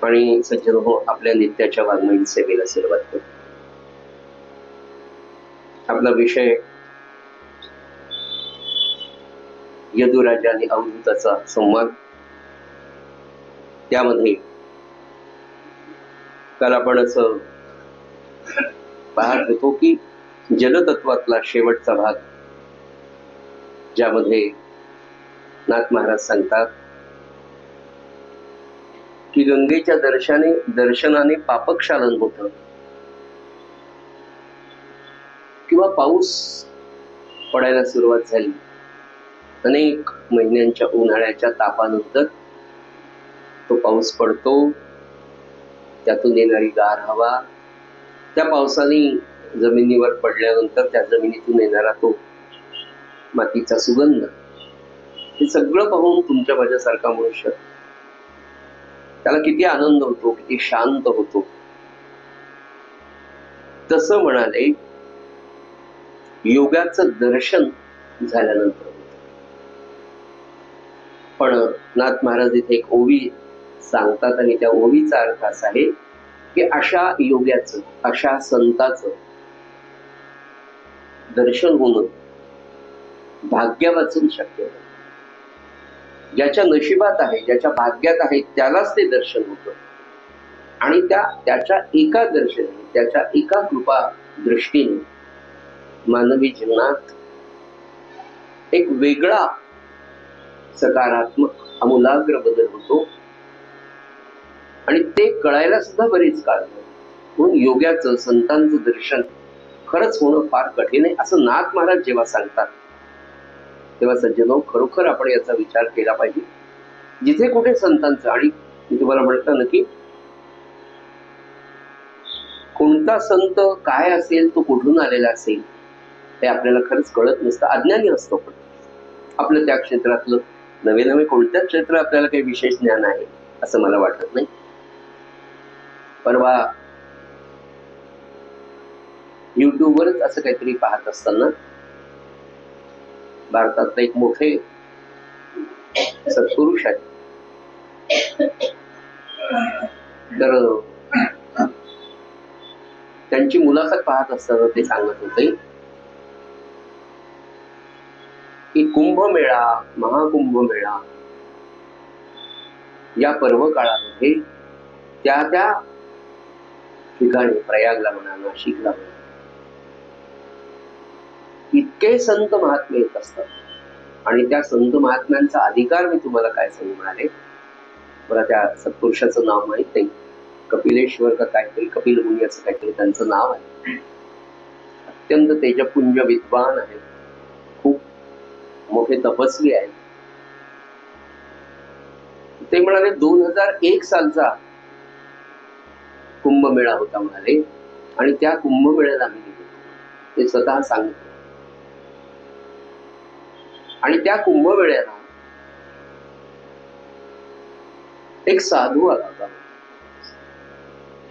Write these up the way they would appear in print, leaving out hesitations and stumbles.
आणि सज्जन हो, आपल्या नित्याच्या वाङ्मयीन सेवेला सुरुवात करू. आपला विषय यदुराजा आणि अवधूताचा संवाद. त्यामध्ये काल आपण असं पाहत होतो की जलतत्वातला शेवटचा भाग, ज्यामध्ये नाथ महाराज सांगतात की गंगेच्या दर्शनाने पापक्षालन होतं, किंवा पाऊस पडायला सुरुवात झाली. अनेक महिन्यांच्या उन्हाळ्याच्या तापानंतर तो पाऊस पडतो, त्यातून येणारी गार हवा, त्या पावसाने जमिनीवर पडल्यानंतर त्या जमिनीतून येणारा तो मातीचा सुगंध, हे सगळं पाहून तुमच्या माझ्यासारखा मनुष्य त्याला किती आनंद होतो, किती शांत होतो. तसं म्हणाले योगाचं दर्शन झाल्यानंतर. पण नाथ महाराज इथे एक ओवी सांगतात आणि त्या ओवीचा अर्थ असा आहे की अशा योग्याचं, अशा संताचं दर्शन होणं भाग्यावाचून शक्य आहे. ज्याच्या नशिबात आहे, ज्याच्या भाग्यात आहे, त्यालाच ते दर्शन होतं. आणि त्याच्या एका दर्शनाने, त्याच्या एका कृपा दृष्टीने मानवी जीवनात एक वेगळा सकारात्मक आमूलाग्र बदल होतो. आणि ते कळायला सुद्धा बरीच काळ लागतो. म्हणून योग्याचं, संतांचं दर्शन खरंच होणं फार कठीण आहे, असं नाथ महाराज जेव्हा सांगतात तेव्हा सज्जनो, खरोखर आपण याचा विचार केला पाहिजे. जिथे कुठे संतांचं, आणि मी तुम्हाला म्हटलं ना की कोणता संत काय असेल, तो कुठून आलेला असेल, ते आपल्याला खरंच कळत नसतं, अज्ञानी असतो. पण आपलं त्या क्षेत्रातलं नवे नवे कोणत्याच क्षेत्र आपल्याला काही विशेष ज्ञान आहे असं मला वाटत नाही. परवा युट्यूबवरच असं काहीतरी पाहत असताना भारतातले एक मोठे सत्पुरुष आहेत, तर त्यांची मुलाखत पाहत असताना ते सांगत होते की कुंभमेळा, महाकुंभमेळा या पर्व काळामध्ये त्या त्या ठिकाणी, प्रयागला म्हणा, नाशिकला म्हणा, इतके संत महात्मे येत असतात. आणि त्या संत महात्म्यांचा अधिकार मी तुम्हाला काय सांगू म्हणाले, मला त्या सत्पुरुषाचं नाव माहित नाही, कपिलेश्वर का काहीतरी, कपिल मुनी असं काहीतरी त्यांचं नाव आहे. अत्यंत तेजपुंज विद्वान आहे, खूप मोठे तपस्वी आहेत. ते म्हणाले 2001 सालचा कुंभमेळा होता म्हणाले, आणि त्या कुंभमेळ्याला आम्ही गेलो, ते स्वतः सांगतो. आणि त्या कुंभमेळ्याला एक साधू आला होता,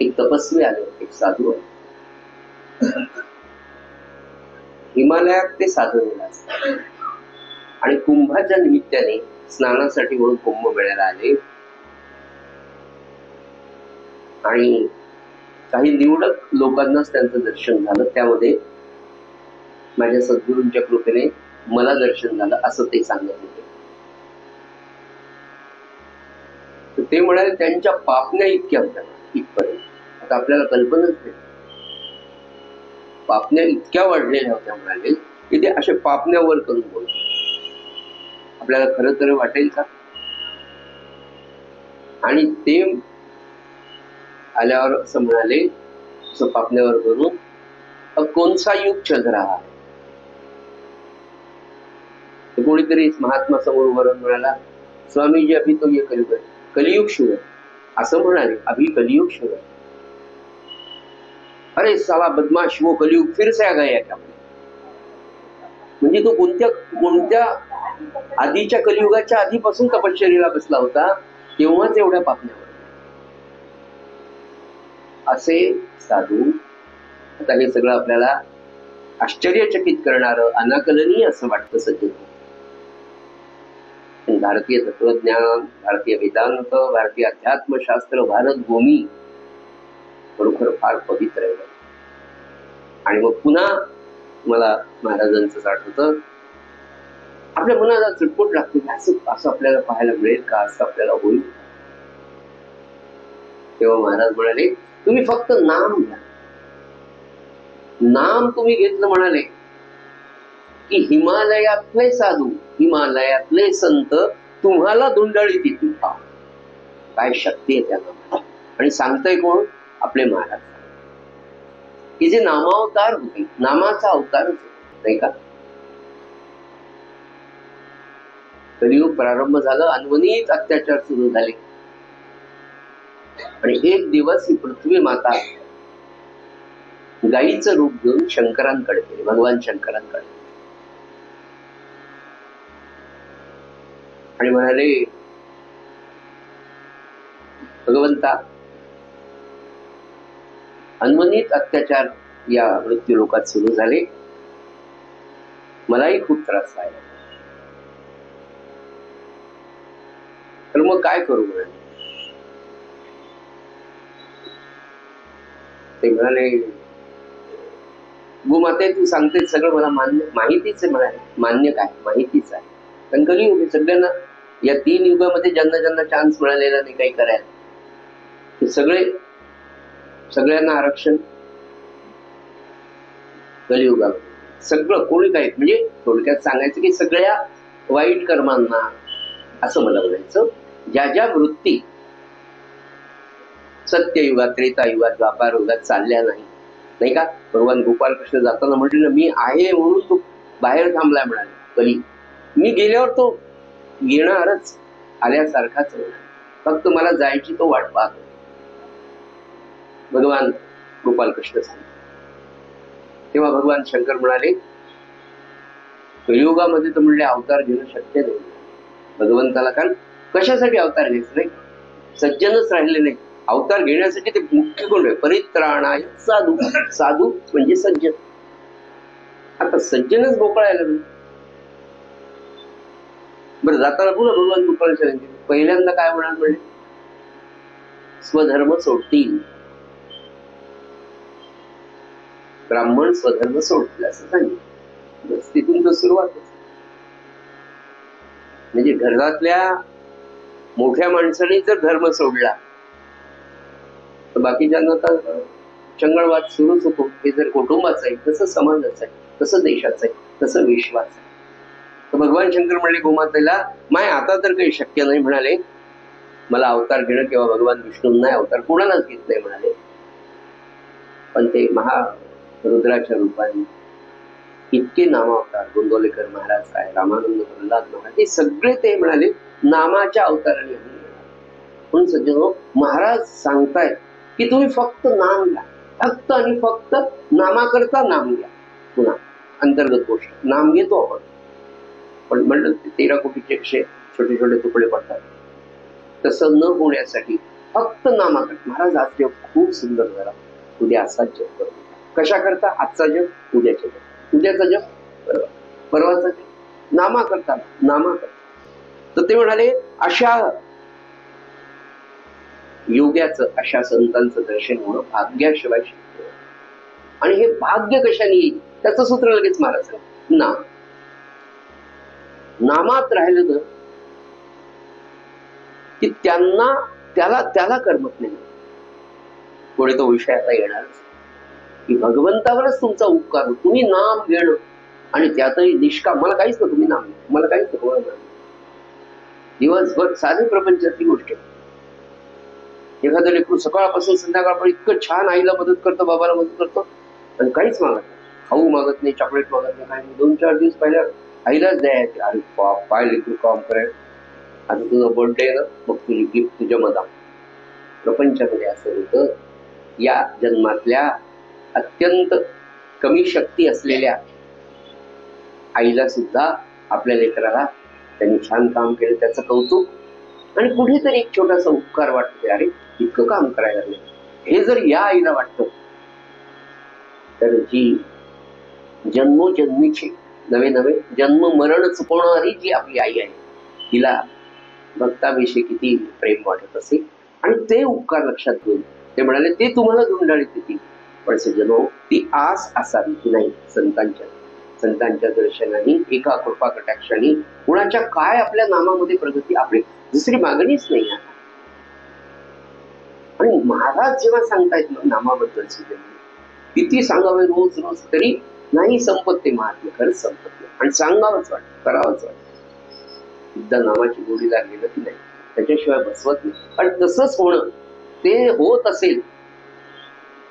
एक तपस्वी आले, एक साधू आले. हिमालयात ते साधनेला असतात आणि कुंभाच्या निमित्ताने स्नानासाठी म्हणून कुंभमेळ्याला आले. आणि काही निवडक लोकांनाच त्यांचं दर्शन झालं, त्यामध्ये माझ्या सद्गुरूंच्या कृपेने मला दर्शन झालं, असं ते सांगत होते. तर ते म्हणाले त्यांच्या पापण्या इतक्या होत्या इथपर्यंत, आता आपल्याला कल्पनाच नाही, पापण्या इतक्या वाढलेल्या होत्या म्हणाले की ते असे पापण्यावर करून बोलतात. आपल्याला खरं तर वाटेल का? आणि ते आल्यावर असं म्हणाले, असं पापण्यावर करून, अब कोणसा युग चल रहा है. कोणीतरी महात्मा समोर वरून म्हणाला, स्वामीजी अभी तो ये कलियुग शुरू है, असं म्हणाले, अभी कलियुग शुरू है. अरे साला बदमाश, वो कलियुग फिर से आ गया क्या? म्हणजे तो कोणत्या आधीच्या कलियुगाच्या आधीपासून तपश्चर्येला बसला होता, तेव्हाच एवढ्या पापण्यावर. असे साधू. आता हे सगळं आपल्याला आश्चर्यचकित करणारं, अनाकलनीय असं वाटतं सध्या. भारतीय तत्वज्ञान, भारतीय वेदांत, भारतीय अध्यात्मशास्त्र, भारत भूमी खरोखर फार पवित्र आहे. आणि मग पुन्हा मला महाराजांचं आठवतं, आपल्या मनाला चटपट लागते, असं आपल्याला पाहायला मिळेल का, असं आपल्याला होईल. तेव्हा महाराज म्हणाले, तुम्ही फक्त नाम घ्या. नाम तुम्ही घेतलं म्हणाले की हिमालयातले साधू, हिमालयातले संत तुम्हाला धुंडाळीत येतील. काय शक्ती आहे त्या नामाला. आणि सांगताय कोण? आपले महाराज, की जे नामावतार होते, नामाचा अवतारच नाही का. कलियुग प्रारंभ झालं, अनवनीत अत्याचार सुरू झाले, आणि एक दिवस ही पृथ्वी माता गाईचं रूप घेऊन शंकरांकडे गेली, भगवान शंकरांकडे, आणि म्हणाले, भगवंता, अनवनीत अत्याचार या मृत्यू लोकात सुरू झाले, मलाही खूप त्रास व्हायला, तर मग काय करू म्हणाले. ते म्हणाले, भूमाते तू सांगते सगळं मला माहितीच आहे. म्हणाले, मान्य काय, माहितीच आहे. पण कलियुग सगळ्यांना, या 3 युगामध्ये ज्यांना ज्यांना चान्स मिळालेला नाही काही करायला, ते सगळ्यांना आरक्षण कलियुगामध्ये. सगळं कोणी काय, म्हणजे थोडक्यात सांगायचं की सगळ्या वाईट कर्मांना, असं मला म्हणायचं, ज्या ज्या वृत्ती सत्ययुगात, त्रेतायुगात, द्वापार युगात चालल्या नाही का. भगवान गोपाल कृष्ण जाताना म्हटले, मी आहे म्हणून तो बाहेर थांबलाय म्हणाले. कली मी गेल्यावर तो येणारच, आल्यासारखाच, फक्त मला जायची तो वाट पाहतो. भगवान गोपाल कृष्ण सांगतो. तेव्हा भगवान शंकर म्हणाले, कलियुगामध्ये तर म्हणले अवतार घेणं शक्य नाही भगवंताला. कारण कशासाठी अवतार घ्यायचं नाही, सज्जनच राहिले नाही. अवतार घेण्यासाठी ते मुख्य कोण आहे, परित्राणाय साधू. साधू म्हणजे सज्जन. आता सज्जनच बोकळायला नाही. बरं, जाताना पुन्हा भगवान गोपाल पहिल्यांदा काय म्हणाल म्हणजे, स्वधर्म सोडतील, ब्राह्मण स्वधर्म सोडतील असं सांगितलं. बस तिथून तर सुरुवातच. म्हणजे घरातल्या मोठ्या माणसाने जर धर्म सोडला तर बाकीच्यांना तर चंगळवाद सुरूच होतो. हे जर कुटुंबाचं आहे, तसं समाजाचं आहे, तसं देशाचं आहे, तसं विश्वाचं आहे. तर भगवान शंकर म्हणले गोमातेला, माय आता तर काही शक्य नाही म्हणाले, मला अवतार घेणं किंवा भगवान विष्णूंना अवतार कोणालाच घेत नाही म्हणाले. पण ते महारुद्राच्या रूपाने इतके नामावतार, गोंदवलेकर महाराज काय, रामानंद प्रल्हाद महाराज, हे सगळे ते म्हणाले नामाच्या अवताराने. म्हणून सज्जनो, महाराज सांगतायत की तुम्ही फक्त नाम घ्या, फक्त आणि फक्त नामाकरता नाम घ्या. पुन्हा अंतर्गत गोष्ट, नाम घेतो आपण, पण म्हणलं 13 कोटीचे छोटे छोटे तुकडे पडतात, तसं न होण्यासाठी फक्त नामाकरता. महाराज आज जग खूप सुंदर झाला, उद्या असाच जग करू. कशा करता? आजचा जग, उद्याचे जग, उद्याचा जग, परवाचा जग, नामाकरता, नामाकरता. तर ते म्हणाले, अशा योग्याचं, अशा संतांचं दर्शन होणं भाग्याशिवाय शक्य. आणि हे भाग्य कशाने येईल त्याचं सूत्र लगेच मारायचं, नाम. नामात राहिलं तर की त्यांना त्याला करमत नाही. पुढे तो विषय आता येणारच की भगवंतावरच तुमचा उपकार हो. तुम्ही नाम घेणं आणि त्यातही निष्काम, मला काहीच नको, तुम्ही नाम, मला काहीच नको, दिवसभर साधी प्रपंचातली गोष्ट. एखादं लेकरू सकाळपासून संध्याकाळपर्यंत इतकं छान आईला मदत करतो, बाबाला मदत करतो, आणि काहीच मागत नाही, खाऊ मागत नाही, चॉकलेट मागत नाही, काही नाही. 2-4 दिवस पहिल्या आईलाच द्यायचे. अरे काय लेकरू काम करायला, आता तुझा बर्थडे ना, मग तुझी गिफ्ट तुझ्या मधा. प्रपंचामध्ये असं होतं. या जन्मातल्या अत्यंत कमी शक्ती असलेल्या आईला सुद्धा आपल्या लेकराला त्यांनी छान काम केलं त्याचं कौतुक, आणि कुठेतरी एक छोटासा उपकार वाटतो, अरे इतकं काम करायला लागले. हे जर या आईला वाटतं, तर जी जन्मोजन्मीची नवे नवे जन्म मरण चुकवणारी जी आपली आई आहे, तिला भक्ताविषयी किती प्रेम वाटत असेल. आणि ते उपकार लक्षात घेऊन ते म्हणाले ते तुम्हाला धुंडाळीत येतील, पण सज्जनो ती आस असावी की नाही संतांच्या दर्शनाने एका कृपा कटाक्षाने कुणाच्या काय आपल्या नामामध्ये प्रगती, आपली दुसरी मागणीच नाही आहे. आणि महाराज जेव्हा सांगतायत नामाबद्दल किती सांगावे रोज रोज तरी नाही संपत ते महात्म्य, खरंच संपत नाही. आणि सांगावंच वाटत, करावंच वाटत. एकदा नामाची गोडी लागली ना ती नाही, त्याच्याशिवाय बसवत नाही. आणि तसंच होणं, ते होत असेल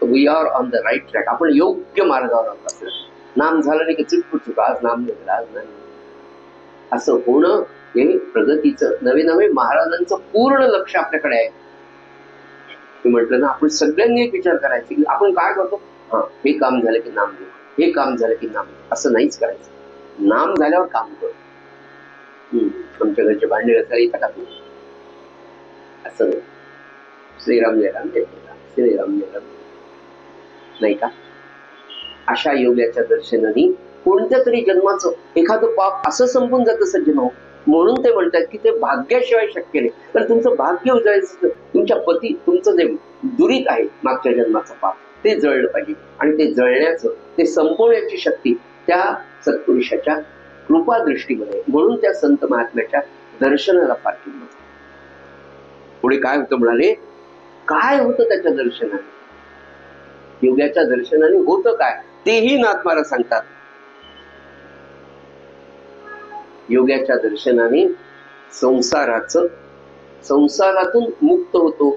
we are on the right track, आपण योग्य मार्गावर आहोत. असलं नाम झालं नाही की चुटपुट आज नाम नाही, आज नाही, असं होणं हे प्रगतीचं. नवे नवे महाराजांचं पूर्ण लक्ष आपल्याकडे आहे. मी म्हटलं ना, आपण सगळ्यांनी एक विचार करायचा की आपण काय करतो, हा हे काम झालं की नाम घेऊ, हे काम झालं की नाम, असं नाहीच करायचं. नाम झाल्यावर काम कर. आमच्या घरचे भांडे घासायला येतं का तू, असं नाही. श्रीराम जय राम जय राम, श्रीराम जय राम, नाही का? अशा योग्याच्या दर्शनाने कोणत्या तरी जन्माचं एखादं पाप असं संपून जातं सज्जनो. म्हणून ते म्हणतात की ते भाग्याशिवाय शक्य नाही. तर तुमचं भाग्य उजळायचं, तुमच्या पती तुमचं जे दुरीत आहे मागच्या जन्माचं पाप, ते जळलं पाहिजे. आणि ते जळण्याचं, ते संपवण्याची शक्ती त्या सत्पुरुषाच्या कृपा दृष्टीमध्ये. म्हणून त्या संत महात्म्याच्या दर्शनाला फार किंमत. पुढे काय होतं म्हणाले, काय होतं त्याच्या दर्शनाने, योग्याच्या दर्शनाने होतं काय तेही नाथ महाराज सांगतात. योग्याच्या दर्शनाने संसारातून मुक्त होतो.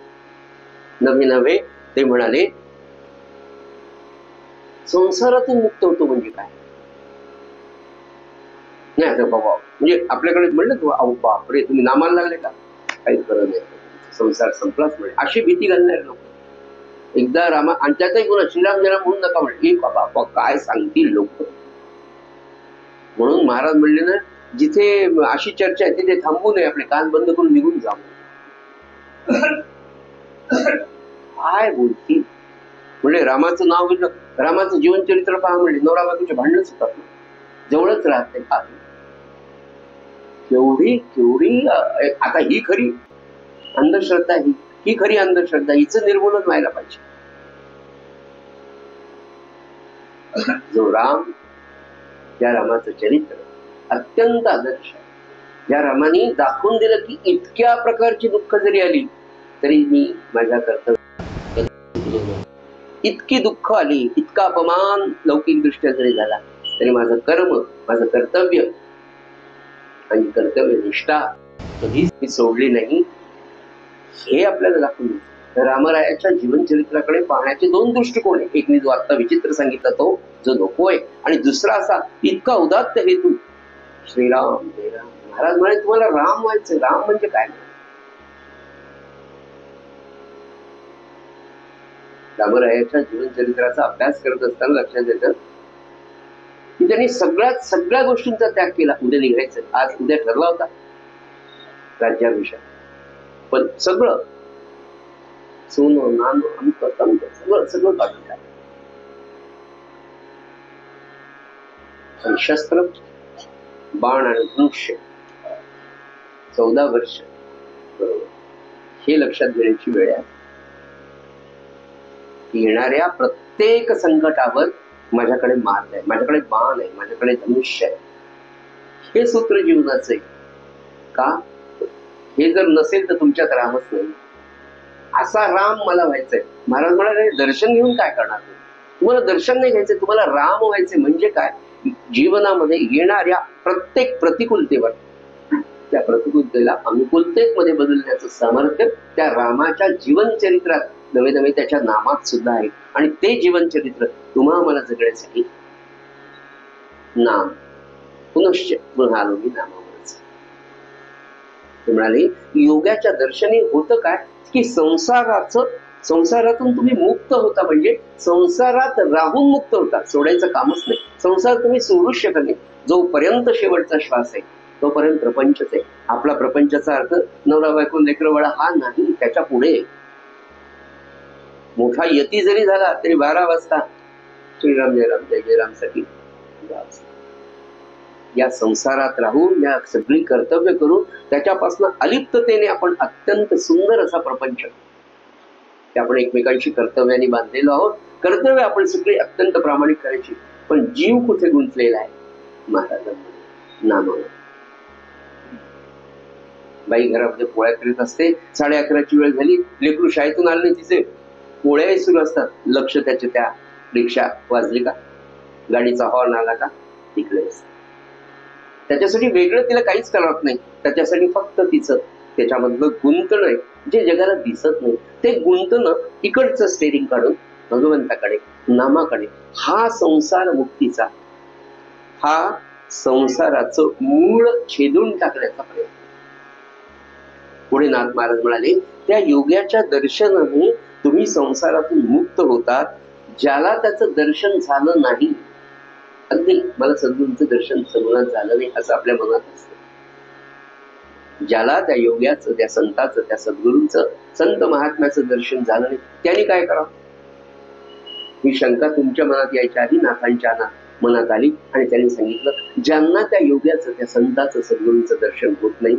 नवे नवे ते म्हणाले संसारातून मुक्त होतो म्हणजे काय नाही. आता बाबा म्हणजे आपल्याकडे म्हणलं तू अहो बापरे तुम्ही नामाला लागले का, काही खरं नाही, संसार संपलाच म्हणजे अशी भीती घालणारे लोक. एकदा रामा, आणि त्यातही कोणा श्रीराम जरा म्हणून नका म्हणले, बाबा काय सांगतील लोक. म्हणून महाराज म्हणले ना, जिथे अशी चर्चा आहे तिथे थांबू नये, आपले कान बंद करून निघून जाऊ. काय बोलतील म्हणजे, रामाचं नाव घेतलं, रामाचं जीवनचरित्र पहा म्हणले, नवरा बायकोचे भांडणच होतात, जवळच राहत नाही. केवढी आता ही खरी अंधश्रद्धा, ही खरी अंधश्रद्धा, हिचं निर्मूलन व्हायला पाहिजे. जो राम, त्या रामाचं चरित्र अत्यंत आदर्श आहे. ज्या रामाने दाखवून दिलं की इतक्या प्रकारची दुःख जरी आली तरी मी माझ्या कर्तव्य, इतकी दुःख आली, इतका अपमान लौकिक दृष्ट्या जरी झाला तरी माझं कर्म, माझं कर्तव्य आणि कर्तव्य निष्ठा कधीच मी सोडली नाही, हे आपल्याला दाखवून दिलं. रामरायाच्या जीवनचरित्राकडे पाहण्याचे दोन दृष्टिकोन आहे. एक मी जो आता विचित्र सांगितला तो जो नकोय, आणि दुसरा असा इतका उदात्त हेतू, श्रीराम जय राम. महाराज म्हणे तुम्हाला राम व्हायचं. राम म्हणजे काय? रामरायाच्या जीवनचरित्राचा अभ्यास करत असताना लक्षात येतं की त्यांनी सगळ्या गोष्टींचा त्याग केला. उद्या निघायचं, आज उद्या ठरला होता राज्याभिषेक, पण सगळं सोनं नाणं अंक तंक सगळं काढून टाकलं. आणि शस्त्र, बाण आणि धनुष्य 14 वर्ष बरोबर, हे लक्षात घेण्याची वेळ आहे. येणाऱ्या प्रत्येक संकटावर माझ्याकडे मार्ग आहे, माझ्याकडे बाण आहे, माझ्याकडे धनुष्य आहे. हे सूत्र जीवनाचं आहे. का? हे जर नसेल तर तुमच्यात रामच नाही. असा राम मला व्हायचंय. महाराज म्हणाले दर्शन घेऊन काय करणार? तुम्हाला दर्शन नाही घ्यायचंय, तुम्हाला राम व्हायचंय. म्हणजे काय? जीवनामध्ये येणाऱ्या प्रत्येक प्रतिकूलतेवर, त्या प्रतिकूलतेला अनुकूलतेमध्ये बदलण्याचं सामर्थ्य त्या रामाच्या जीवनचरित्रात नवे नवे त्याच्या नामात सुद्धा आहे. आणि ते जीवनचरित्र तुम्हा मला जगण्यासाठी नाम पुनश्च पुन्हा आलो मी नामावरच. ते म्हणाले योगाच्या दर्शनी होतं काय की संसारातून तुम्ही मुक्त होता. म्हणजे संसारात राहून मुक्त होता, सोडायचं कामच नाही. संसार तुम्ही सोडूच शकत नाही. जोपर्यंत शेवटचा श्वास आहे तोपर्यंत प्रपंचच आहे. आपला प्रपंचाचा अर्थ नवरा बायको लेकरं बाळं हा नाही, त्याच्या पुढे मोठा यती जरी झाला तरी 12 वाजता श्रीराम जय राम जय जय राम साठी या संसारात राहून या सगळी कर्तव्य करून त्याच्यापासून अलिप्ततेने आपण अत्यंत सुंदर असा प्रपंच, आपण एकमेकांशी कर्तव्याने बांधलेलो आहोत. कर्तव्य आपण सगळी अत्यंत प्रामाणिक करायची, पण जीव कुठे गुंतलेला आहे? महाराजांमध्ये, नामावर. बाई घरामध्ये पोळ्या करीत असते, 11:30ची वेळ झाली, लेकरू शाळेतून आले नाही, तिचे पोळ्याही सुरू असतात. लक्ष त्याचे त्या रिक्षा वाजली का, गाडीचा हॉर्न आला का, तिकडे त्याच्यासाठी वेगळं तिला काहीच करत नाही. त्याच्यासाठी फक्त तिचं त्याच्यामधलं गुंतणं आहे, जे जगाला दिसत नाही. ते गुंतणं इकडचं स्टेरिंग काढून भगवंताकडे, नामाकडे, हा संसार मुक्तीचा, हा संसाराचं मूळ छेदून टाकण्याचा प्रयत्न. पुढे नाथ महाराज म्हणाले, त्या योग्याच्या दर्शनाने तुम्ही संसारातून मुक्त होतात. ज्याला त्याचं दर्शन झालं नाही, अगदी मला सद्गुरूंचं दर्शन सगळं झालं नाही असं आपल्या मनात असतं. ज्याला त्या योग्याचं, त्या संताचं, त्या सद्गुरूंचं, संत महात्म्याचं दर्शन झालं नाही, त्याने काय करावं? ही शंका तुमच्या मनात यायच्या आधी नाथांच्या मनात आली आणि त्यांनी सांगितलं, ज्यांना त्या योग्याचं, त्या संताचं, सद्गुरूंचं दर्शन होत नाही,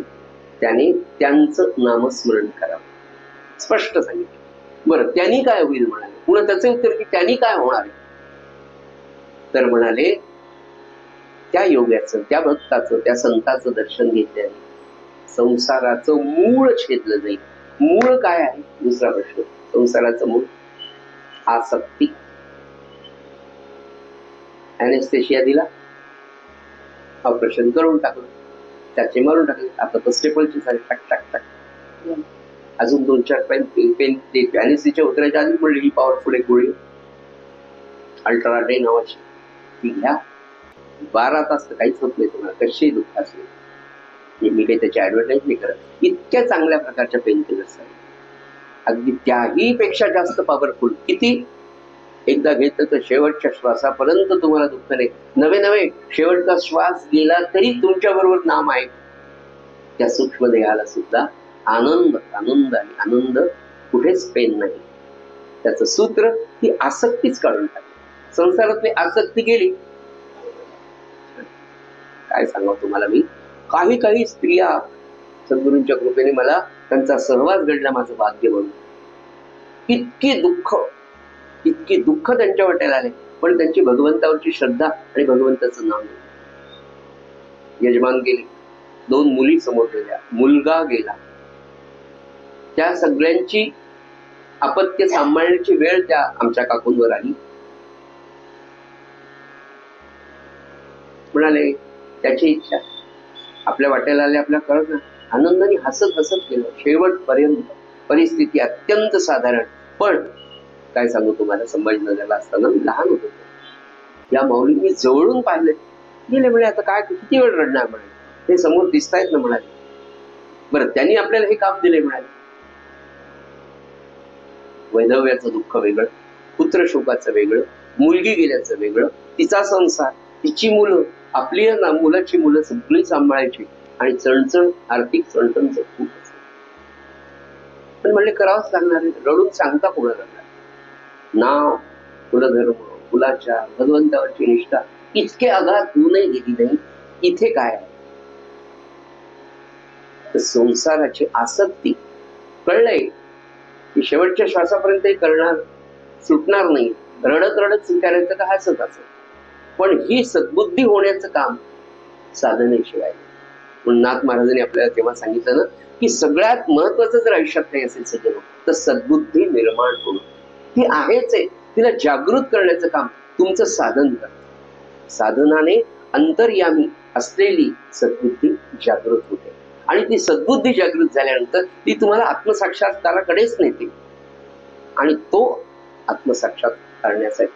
त्याने त्यांचं नामस्मरण करावं. स्पष्ट सांगितलं. बरं, त्यांनी काय होईल म्हणाले. पुन्हा त्याचे उत्तर की त्यांनी काय होणार आहे? तर म्हणाले, त्या योग्याचं, त्या भक्ताचं, त्या संताचं दर्शन घेतल्याने संसाराचं मूळ छेदलं जाईल. मूळ काय आहे? दुसरा प्रश्न. संसाराचं मूळ आसक्ती. ॲनेस्थेशिया दिला, ऑपरेशन करून टाकलं, त्याचे मारून टाकले, आता तर स्टेपलची झाली, टाक टाक टाक. अजून 2-4 पेन ॲनेस्थेशिया उतरायच्या आधी म्हणले, ही पॉवरफुल एक गोळी अल्ट्राडे नावाची, ती घ्या, 12 तास तर काहीच होत नाही तुम्हाला, कशी दुःख असले. मी काही त्याची ऍडव्हर्टाईज नाही करत. इतक्या चांगल्या प्रकारच्या पेन किलर्स आहेत, अगदी त्याही पेक्षा जास्त पॉवरफुल. किती? एकदा घेतलं तर शेवटच्या श्वासापर्यंत तुम्हाला दुःख नाही. नवे शेवटचा श्वास गेला तरी तुमच्या बरोबर नाम आहे. त्या सूक्ष्म देहाला सुद्धा आनंद, आनंद आणि आनंद, कुठेच पेन नाही. त्याचं सूत्र ही आसक्तीच काढून टाकली. संसारातली आसक्ती गेली. काय सांगावं तुम्हाला मी, काही स्त्रिया सद्गुरूंच्या कृपेने मला त्यांचा सहवास घडला, माझं भाग्य म्हणून. इतकी दुःख त्यांच्या वाट्याला आले, पण त्यांची भगवंतावरची श्रद्धा आणि भगवंताचं नाव. यजमान गेले, 2 मुली समोर गेल्या, मुलगा गेला, त्या सगळ्यांची अपत्य सांभाळण्याची वेळ त्या आमच्या काकूंवर आली. म्हणाले, त्याची इच्छा आपल्या वाट्याला आले, आपल्या कळत ना, आनंदाने हसत केलं शेवटपर्यंत. परिस्थिती अत्यंत साधारण, पण काय सांगू तुम्हाला, संभाजीनगरला असताना मी लहान होतो, या माऊलींनी जवळून पाहिले, गेले म्हणे, आता काय किती वेळ रडणार म्हणे, हे समोर दिसतायत ना म्हणाले. बरं, त्यांनी आपल्याला हे काम दिले म्हणाले. वैधव्याचं दुःख वेगळं, पुत्र शोकाचं वेगळं, मुलगी गेल्याचं वेगळं, तिचा संसार, तिची मुलं, आपली मुलाची मुलं सगळी सांभाळायची आणि चणचण, आर्थिक चणचण खूप. पण म्हणले करावंच लागणार आहे. रडून सांगता कोणाला लागणार? नाव, कुलधर्म, कुलाचार, भगवंतावरची निष्ठा इतके आघात होऊनही गेली नाही. इथे काय आहे? तर संसाराची आसक्ती. कळलंय की शेवटच्या श्वासापर्यंत करणार, सुटणार नाही. रडत स्वीकारायचं का हसत. पण ही सद्बुद्धी होण्याचं काम साधनेशिवाय. म्हणून नाथ महाराजांनी आपल्याला तेव्हा सांगितलं ना, की सगळ्यात महत्वाचं जर आयुष्यात काही असेल सज्जन, तर सद्बुद्धी निर्माण होणं. ती आहेच आहे, तिला जागृत करण्याचं काम तुमचं साधन करतं. साधनाने अंतर्यामी असलेली सद्बुद्धी जागृत होते आणि ती सद्बुद्धी जागृत झाल्यानंतर ती तुम्हाला आत्मसाक्षात्काराकडेच नेते. आणि तो आत्मसाक्षात करण्यासाठी,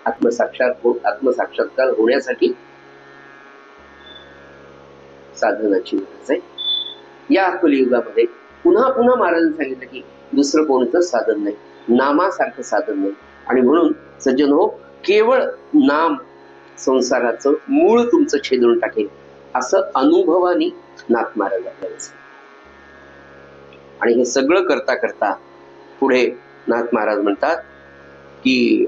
आत्मसाक्षात्कार होण्यासाठी साधनाची गरज आहे. या कलियुगामध्ये पुन्हा महाराजांनी सांगितलं की दुसरं कोणतं साधन नाही, नामासारखं साधन नाही. आणि म्हणून सज्जन हो, केवळ नाम संसाराचं मूळ तुमचं छेदून टाकेल, असं अनुभवानी नाथ महाराज आपल्याला सांगतात. आणि हे सगळं करता पुढे नाथ महाराज म्हणतात की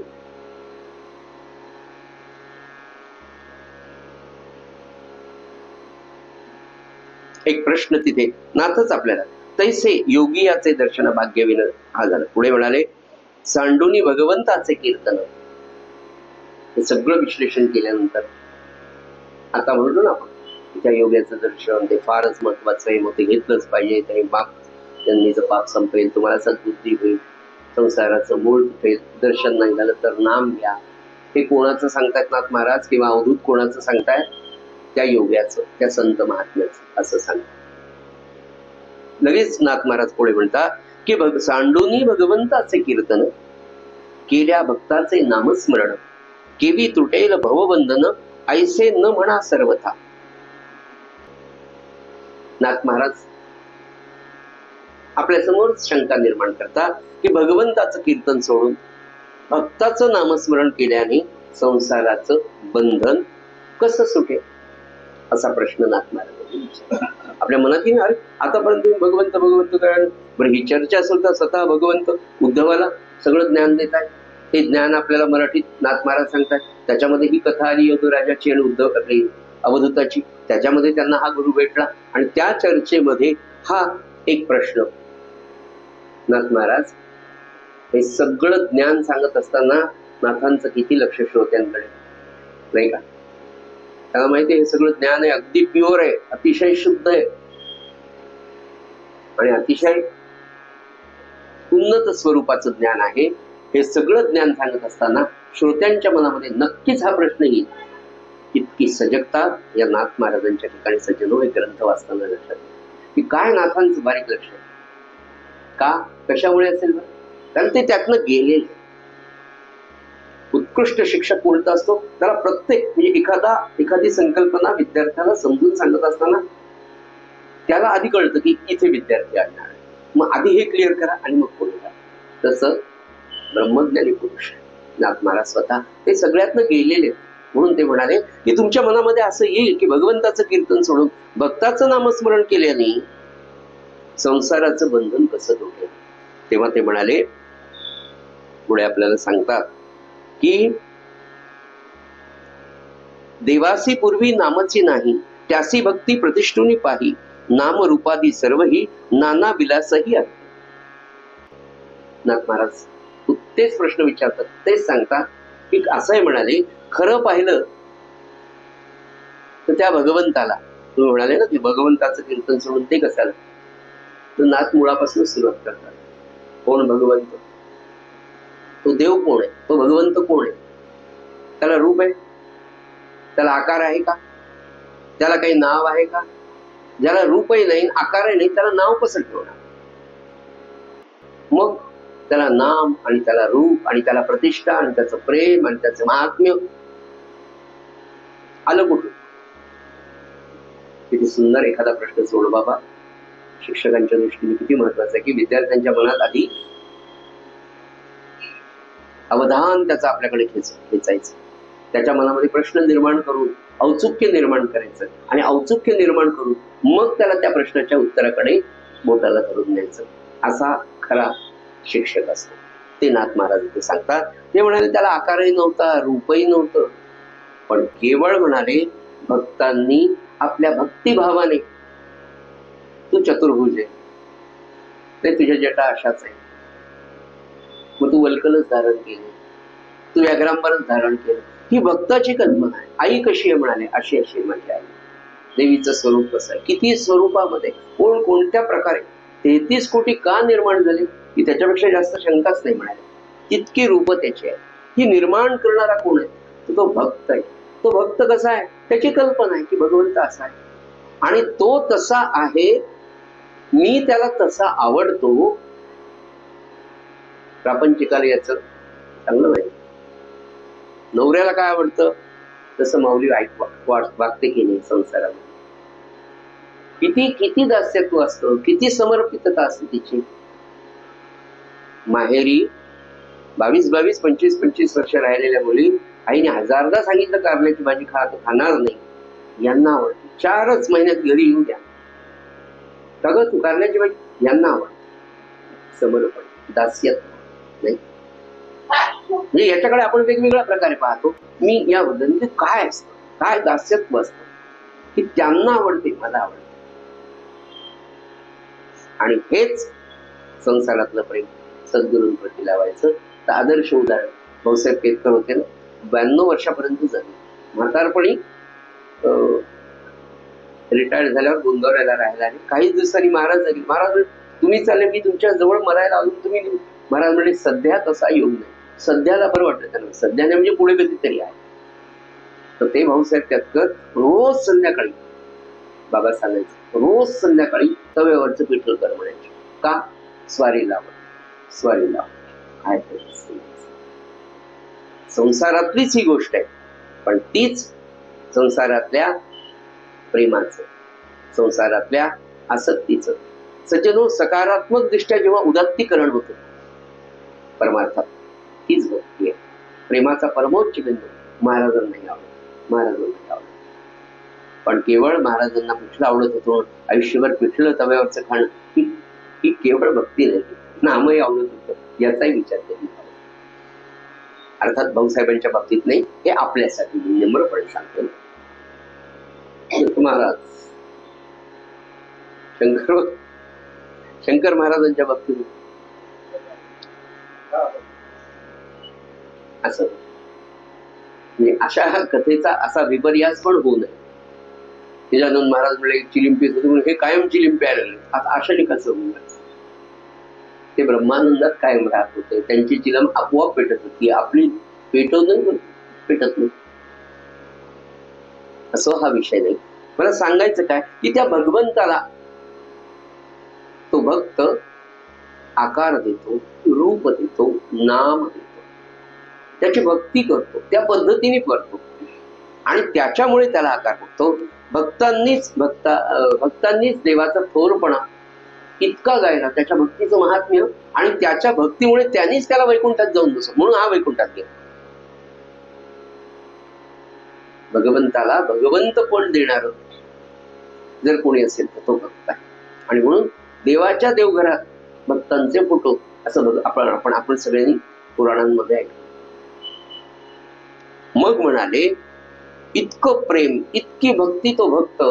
एक प्रश्न तिथे नाथच आपल्याला तैसे योगियाचे दर्शन भाग्यविन हा झाला. पुढे म्हणाले सांडूनी भगवंताचे कीर्तन. हे सगळं विश्लेषण केल्यानंतर आता म्हणतो ना आपण त्या योग्याचं दर्शन ते फारच महत्वाचं आहे, मग ते घेतलंच पाहिजे. त्यांनी त्यांनीचं पाप संपेल, तुम्हाला सद्बुद्धी होईल, संसाराचं मूळ तुटेल, दर्शन नाही झालं तर नाम घ्या. हे कोणाचं सांगतायत नाथ महाराज किंवा अवधूत कोणाचं सांगतायत? त्या योग्याचं, त्या संत महात्म्याचं असं सांगतात. लगेच नाथ महाराज पुढे म्हणतात की सांडूनी भगवंताचे कीर्तन, केल्या भक्ताचे नामस्मरण, केवी तुटेल भवबंधन, ऐसे न म्हणा सर्वथा. नाथ महाराज आपल्या समोर शंका निर्माण करतात की भगवंताचं कीर्तन सोडून भक्ताचं नामस्मरण केल्याने संसाराचं बंधन कसं सुटेल, असा प्रश्न नाथ महाराजांनी विचारला. आपल्या मनात येईल अरे आतापर्यंत भगवंत भगवंत काय, बरं ही चर्चा सुद्धा स्वतः भगवंत उद्धवाला सगळं ज्ञान देत आहे. हे ज्ञान आपल्याला मराठीत नाथ महाराज सांगतात. त्याच्यामध्ये ही कथा आली यदुराजाची आणि उद्धव आपली अवधूताची, त्याच्यामध्ये त्यांना हा गुरु भेटला आणि त्या चर्चेमध्ये हा एक प्रश्न. नाथ महाराज हे सगळं ज्ञान सांगत असताना नाथांचं किती लक्ष श्रोत्यांकडे नाही का? त्याला माहिती हे सगळं ज्ञान आहे, अगदी प्युअर आहे, अतिशय शुद्ध आहे आणि अतिशय उन्नत स्वरूपाचं ज्ञान आहे. हे सगळं ज्ञान सांगत असताना श्रोत्यांच्या मनामध्ये नक्कीच हा प्रश्न येईल. इतकी सजगता या नाथ महाराजांच्या ठिकाणी सज्जनो हे ग्रंथ वाचताना लक्षात की काय नाथांचं बारीक लक्ष आहे. का कशामुळे असेल? कारण ते त्यातनं गेलेले. उत्कृष्ट शिक्षक कोणता असतो? त्याला प्रत्येक म्हणजे एखादी संकल्पना विद्यार्थ्याला समजून सांगत असताना त्याला आधी कळतं की इथे विद्यार्थी आणणार आहे, मग आधी हे क्लिअर करा आणि मग पुढे करा. तसं ब्रह्मज्ञानी पुरुष नाथ महाराज स्वतः ते सगळ्यातनं गेलेले. म्हणून ते म्हणाले की तुमच्या मनामध्ये असं येईल की भगवंताचं कीर्तन सोडून भक्ताचं नामस्मरण केल्याने संसाराचं बंधन कसं तुटेल. तेव्हा ते म्हणाले, पुढे आपल्याला सांगतात की देवासी पूर्वी नामची नाही, त्यासी भक्ती प्रतिष्ठुनी पाही, नाम रूपादी सर्व ही नाना विलासही आहे. नाथ महाराज तेच प्रश्न विचारतात, तेच सांगतात की असं आहे. म्हणाले खरं पाहिलं तर त्या भगवंताला, तुम्ही म्हणाले ना की भगवंताचं कीर्तन सोडून ते कशाला, तर नाथ मुळापासून सुरुवात करतात. कोण भगवंत? तो देव कोण आहे? तो भगवंत कोण आहे? त्याला रूप आहे? त्याला आकार आहे का? त्याला काही नाव आहे का? ज्याला रूपही नाही आकारही नाही त्याला नाव कसं ठेवणार? मग त्याला नाम आणि त्याला रूप आणि त्याला प्रतिष्ठा आणि त्याचं प्रेम आणि त्याचं महात्म्य आलं कुठून? किती सुंदर एखादा प्रश्न सोड बाबा. शिक्षकांच्या दृष्टीने किती महत्वाचं आहे की विद्यार्थ्यांच्या मनात आधी अवधान त्याचं आपल्याकडे खेचायचं, त्याच्या मनामध्ये प्रश्न निर्माण करून औत्सुक्य निर्माण करायचं आणि औत्सुक्य निर्माण करून मग त्याला त्या प्रश्नाच्या उत्तराकडे बोटाला धरून न्यायचं. असा खरा शिक्षक असतो. ते नाथ महाराज ते सांगतात. ते म्हणाले त्याला आकारही नव्हता, रूपही नव्हतं, पण केवळ म्हणाले भक्तांनी आपल्या भक्तिभावाने, तू चतुर्भुज आहे, ते तुझ्या जटा अशाच आहे, मग तू वल्कलच धारण केले, तू व्याघ्रांबरच धारण केलं, ही भक्ताची कल्पना आहे. आई कशी आहे? म्हणाले अशी अशी माझी आई. देवीचं स्वरूप कसं आहे? किती स्वरूपामध्ये, कोण कोणत्या प्रकारे, 33 कोटी का निर्माण झाले की त्याच्यापेक्षा जास्त शंकाच नाही. म्हणाले इतकी रूप त्याची आहे. ही निर्माण करणारा कोण आहे? तर तो भक्त आहे. तो भक्त कसा आहे? त्याची कल्पना आहे की भगवंत असा आहे आणि तो तसा आहे, मी त्याला तसा आवडतो. प्रापंचिकाला याचं चांगलं माहिती. नवऱ्याला काय आवडतं? तसं माऊली वागते की नाही संसारामध्ये. किती किती दास्यत्व असतं, किती समर्पितता असते तिची. माहेरी 22-22, 25-25 वर्ष राहिलेल्या मुली आईने हजारदा सांगितलं कारल्याची भाजी खाणार नाही, यांना आवडते. 4च महिन्यात घरी येऊ द्या, सगळं तू कारल्याची भाजी, यांना आवडते. समर्पण, दास्यत्व नाही. म्हणजे याच्याकडे आपण वेगवेगळ्या प्रकारे पाहतो. मी याबद्दल काय असतं, काय दास्यत्व असतं की त्यांना आवडते, मला आवडते. आणि हेच संसारातलं प्रेम सद्गुरूंप्रती लावायचं. तर आदर्श उदाहरण भाऊसाहेब केतकर होते ना, 92 वर्षापर्यंत झाले. म्हातारपणी रिटायर्ड झाल्यावर गोंदवल्याला राहायला आले. काही दिवसांनी महाराज झाले. महाराज म्हणे, तुम्ही चालले, मी तुमच्या जवळ मरायला अजून तुम्ही नाही. महाराज म्हणजे सध्या तसा येऊ नये. सध्याला बरं वाटलं त्यांना. सध्याने म्हणजे पुढे कधीतरी आहे. तर ते भाऊसाहेब केतकर रोज संध्याकाळी, बाबा सांगायचं, रोज संध्याकाळी तव्यावरचं पिठलं कर म्हणायचे. का? स्वारी लावत, स्वारी लावत. काय संसारातलीच ही गोष्ट आहे, पण तीच संसारातल्या प्रेमाचं, संसारातल्या आसक्तीचं. सज्जनो, सकारात्मक दृष्ट्या जेव्हा उदात्तीकरण होतं परमार्थात, हीच भक्ती आहे. प्रेमाचा परमोच्च बिंदू महाराजांनाही आवडत, महाराजांनाही आवडत. पण केवळ महाराजांना पिठलं आवडत होतं, आयुष्यभर पिठलं तव्यावरचं खाणं, ही केवळ भक्ती नाही. नामही आवडत होतं, याचाही विचार करून अर्थात भाऊसाहेबांच्या बाबतीत नाही, हे आपल्यासाठी नम्रपणे सांगतो. महाराज शंकर महाराजांच्या बाबतीत असं म्हणजे अशा कथेचा असा विपर्यास पण होऊ नये. गजानन महाराज म्हणले चिलिंपीच होते म्हणून हे कायम चिलिंपी आलेले. आता अशाने कसं होईल? ते ब्रह्मानंदात कायम राहत होते. त्यांची चिलम आपोआप पेटत होती, आपली पेटत नाही. असं हा विषय नाही. मला सांगायचं काय की त्या भगवंताला तो भक्त आकार देतो, रूप देतो, नाम देतो, त्याची भक्ती करतो, त्या पद्धतीने करतो आणि त्याच्यामुळे त्याला आकार होतो. भक्तांनीच देवाचा थोरपणा इतका गायला, त्याच्या भक्तीचं महात्म्य, आणि त्याच्या भक्तीमुळे त्यांनीच त्याला वैकुंठात जाऊन बसव, म्हणून हा वैकुंठात गेला. भगवंताला भगवंतपण देणार जर कोणी असेल तर तो भक्त आहे. आणि म्हणून देवाच्या देवघरात भक्तांचे फोटो असं आपण सगळ्यांनी पुराणांमध्ये ऐकलं. मग म्हणाले, इतकं प्रेम, इतकी भक्ती तो भक्त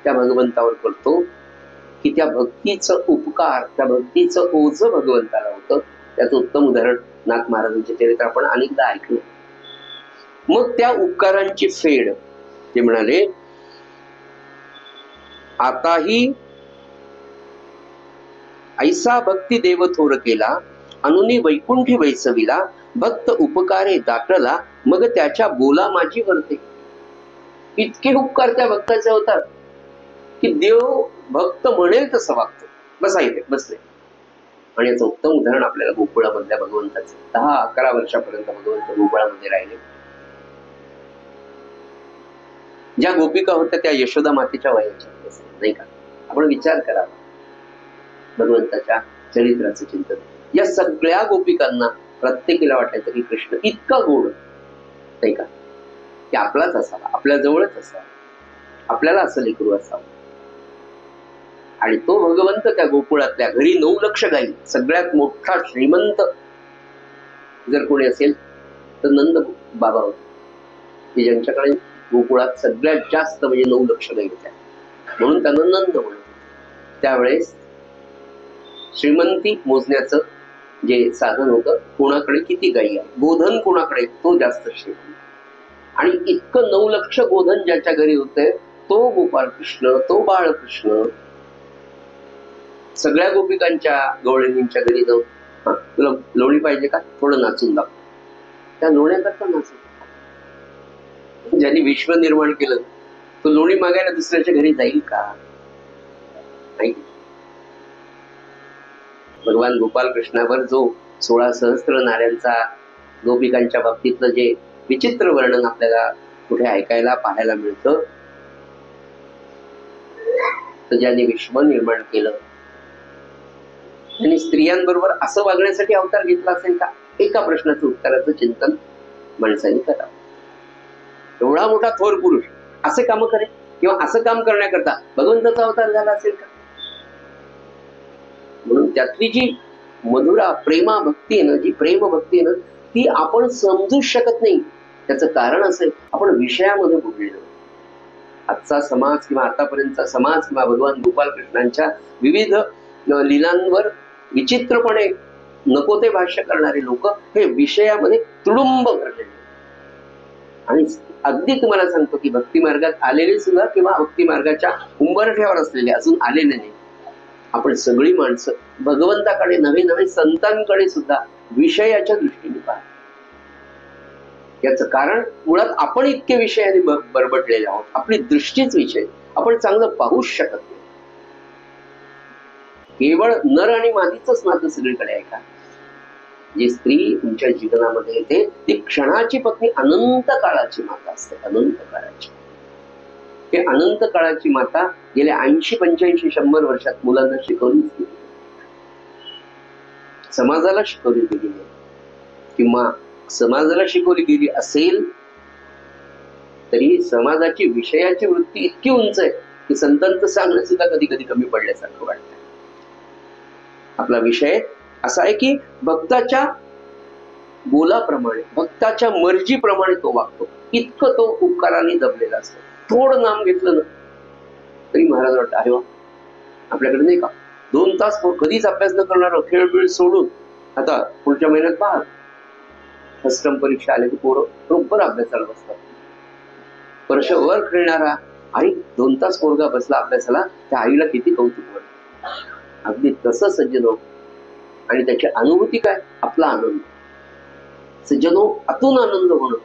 त्या भगवंतावर करतो की त्या भक्तीचं उपकार, त्या भक्तीचं ओझ भगवंताला होतं. त्याचं उत्तम उदाहरण नाथ महाराजांचे चरित्र आपण अनेकदा ऐकलं. मग त्या उपकारांची फेड ते म्हणाले, आताही ऐसा भक्ती देव थोर केला, अनुनी वैकुंठी वैसविला, भक्त उपकारे दाटला, मग त्याच्या बोला माझी वर्ते. इतके उपकार त्या भक्ताचे होतात की देव भक्त म्हणेल तसं वागतो. बसा इथे, बसले. आणि याचं उत्तम उदाहरण आपल्याला गोकुळामधल्या भगवंताचं. 10-11 वर्षापर्यंत भगवंत गोकुळामध्ये राहिले. ज्या गोपिका होत्या त्या यशोदा मातेच्या वयाच्या नाही का? आपण विचार करा भगवंताच्या चरित्राचं चिंतन. या सगळ्या गोपिकांना प्रत्येकीला वाटायचं की कृष्ण इतका गोड नाही का, की आपलाच असावा, आपल्या जवळच असावा, आपल्याला असं लेकरू असावं. आणि तो भगवंत त्या गोकुळातल्या घरी 9 लक्ष गाई, सगळ्यात मोठा श्रीमंत जर कोणी असेल तर नंद बाबा होते, की ज्यांच्याकडे गोकुळात सगळ्यात जास्त म्हणजे 9 लक्ष गाई होत्या, म्हणून त्यांना नंद म्हणत. त्यावेळेस श्रीमंती मोजण्याचं जे साधन होतं, कोणाकडे किती गाई आहे, गोधन कोणाकडे, तो जास्त श्रीमंत. आणि इतकं 9 लक्ष गोधन ज्याच्या घरी होते तो गोपाळकृष्ण, तो बाळकृष्ण. सगळ्या गोपिकांच्या गवळणींच्या घरी जाऊन, तुला लोणी पाहिजे का, थोडं नाचून दाखव. त्या लोण्याकरता नाचून. ज्यांनी विश्व निर्माण केलं तो लोणी मागायला दुसऱ्याच्या घरी जाईल का? नाही. भगवान गोपाल कृष्णावर जो 16 सहस्त्र नाऱ्यांचा गोपिकांच्या बाबतीतलं जे विचित्र वर्णन आपल्याला कुठे ऐकायला पाहायला मिळतं, तर ज्यांनी विश्व निर्माण केलं त्यांनी स्त्रियांबरोबर असं वागण्यासाठी अवतार घेतला असेल का? एका प्रश्नाचं उत्तराचं चिंतन माणसाने करावं. एवढा मोठा थोर पुरुष असे काम करेल किंवा असं काम करण्याकरता भगवंताचा अवतार झाला असेल का? म्हणून त्यातली जी मधुरा प्रेमा भक्ती आहे ना, जी प्रेम भक्ती आहे ना, ती आपण समजूच शकत नाही. त्याचं कारण असं, आपण विषयामध्ये बुडलेलो. आजचा समाज किंवा आतापर्यंतचा समाज किंवा भगवान गोपाल कृष्णांच्या विविध लीलांवर विचित्रपणे नको ते भाष्य करणारे लोक हे विषयामध्ये तुडुंब भरलेले. आणि अगदी तुम्हाला सांगतो की भक्ती मार्गात आलेले सुद्धा किंवा भक्ती मार्गाच्या उंबरठ्यावर असलेले अजून आलेले नाही, आपण सगळी माणसं भगवंताकडे नवे नवे संतांकडे सुद्धा विषयाच्या दृष्टीने पाहतो. याचं कारण मुळात आपण इतके विषयाने बरबटलेले आहोत, आपली दृष्टीच विषय, आपण चांगलं पाहूच शकत नाही. केवळ नर आणि मादीच नातं सगळीकडे आहे का? जी स्त्री तुमच्या जीवनामध्ये येते ती क्षणाची पत्नी अनंत काळाची माता असते. अनंत काळाची, ते अनंत काळाची माता गेल्या 80, 85, 100 वर्षात मुलांना शिकवलीच गेली, समाजाला शिकवली गेली नाही. किंवा समाजाला शिकवली गेली असेल तरी समाजाची विषयाची वृत्ती इतकी उंच आहे की संतांचं सांगणं सुद्धा कधी कधी कमी पडल्यासारखं वाटतं. आपला विषय असा आहे की भक्ताच्या बोलाप्रमाणे, भक्ताच्या मर्जीप्रमाणे तो वागतो. इतकं तो उपकाराने दबलेला असतो. थोडं नाम घेतलं ना तरी महाराज वाटतं अरे वा, आपल्याकडे नाही का 2 तास कधीच अभ्यास न करणार, खेळ सोडून आता पुढच्या महिन्यात पहा फर्स्ट टर्म परीक्षा आल्या की पोरं बरोबर अभ्यासाला बसतात. वर्षभर खेळणारा आई 2 तास पोरगा बसला अभ्यासाला, त्या आईला किती कौतुक वाटतं. अगदी तसं सज्जनो, आणि त्याची अनुभूती काय? आपला आनंद. सज्जनो, आतून आनंद होणं,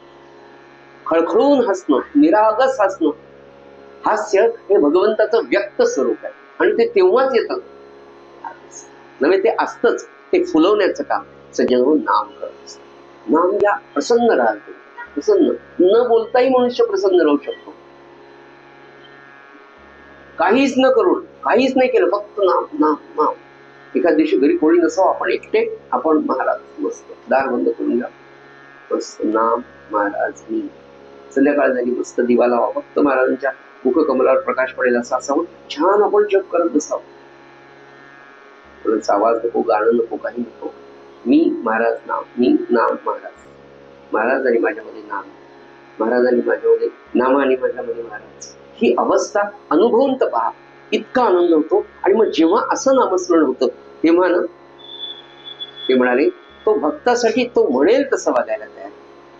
खळखळून हसणं, निरागस हसणं. हास्य हे भगवंताचं व्यक्त स्वरूप आहे आणि ते तेव्हाच येतं नव्हे, ते असतंच. ते फुलवण्याचं काम सज्जनो नाम करत असतं. नाम या प्रसन्न राहतो. प्रसन्न न बोलताही मनुष्य प्रसन्न राहू शकतो. काहीच न करून, काहीच नाही केलं, फक्त नाम नाम नाम. एखाद्या दिवशी घरी कोणी नसावं, आपण एकटे, आपण महाराज मस्त दार बंद करून घ्या, मस्त नाम महाराज मी. संध्याकाळ झाली, मस्त दिवा लावा, फक्त महाराजांच्या मुखकमलावर प्रकाश पडेल असं असावं. छान आपण जप करत बसावं. कोणाचा आवाज नको, गाणं नको, काही नको. मी महाराज नाम, मी नाम महाराज. महाराज आणि माझ्यामध्ये नाम, महाराज आणि माझ्यामध्ये नाम आणि माझ्यामध्ये महाराज. ही अवस्था अनुभवून तर पहा, इतका आनंद होतो. आणि मग जेव्हा असं नामस्मरण होतं तेव्हा ना ते म्हणाले तो भक्तासाठी तो म्हणेल तसं वागायला तयार.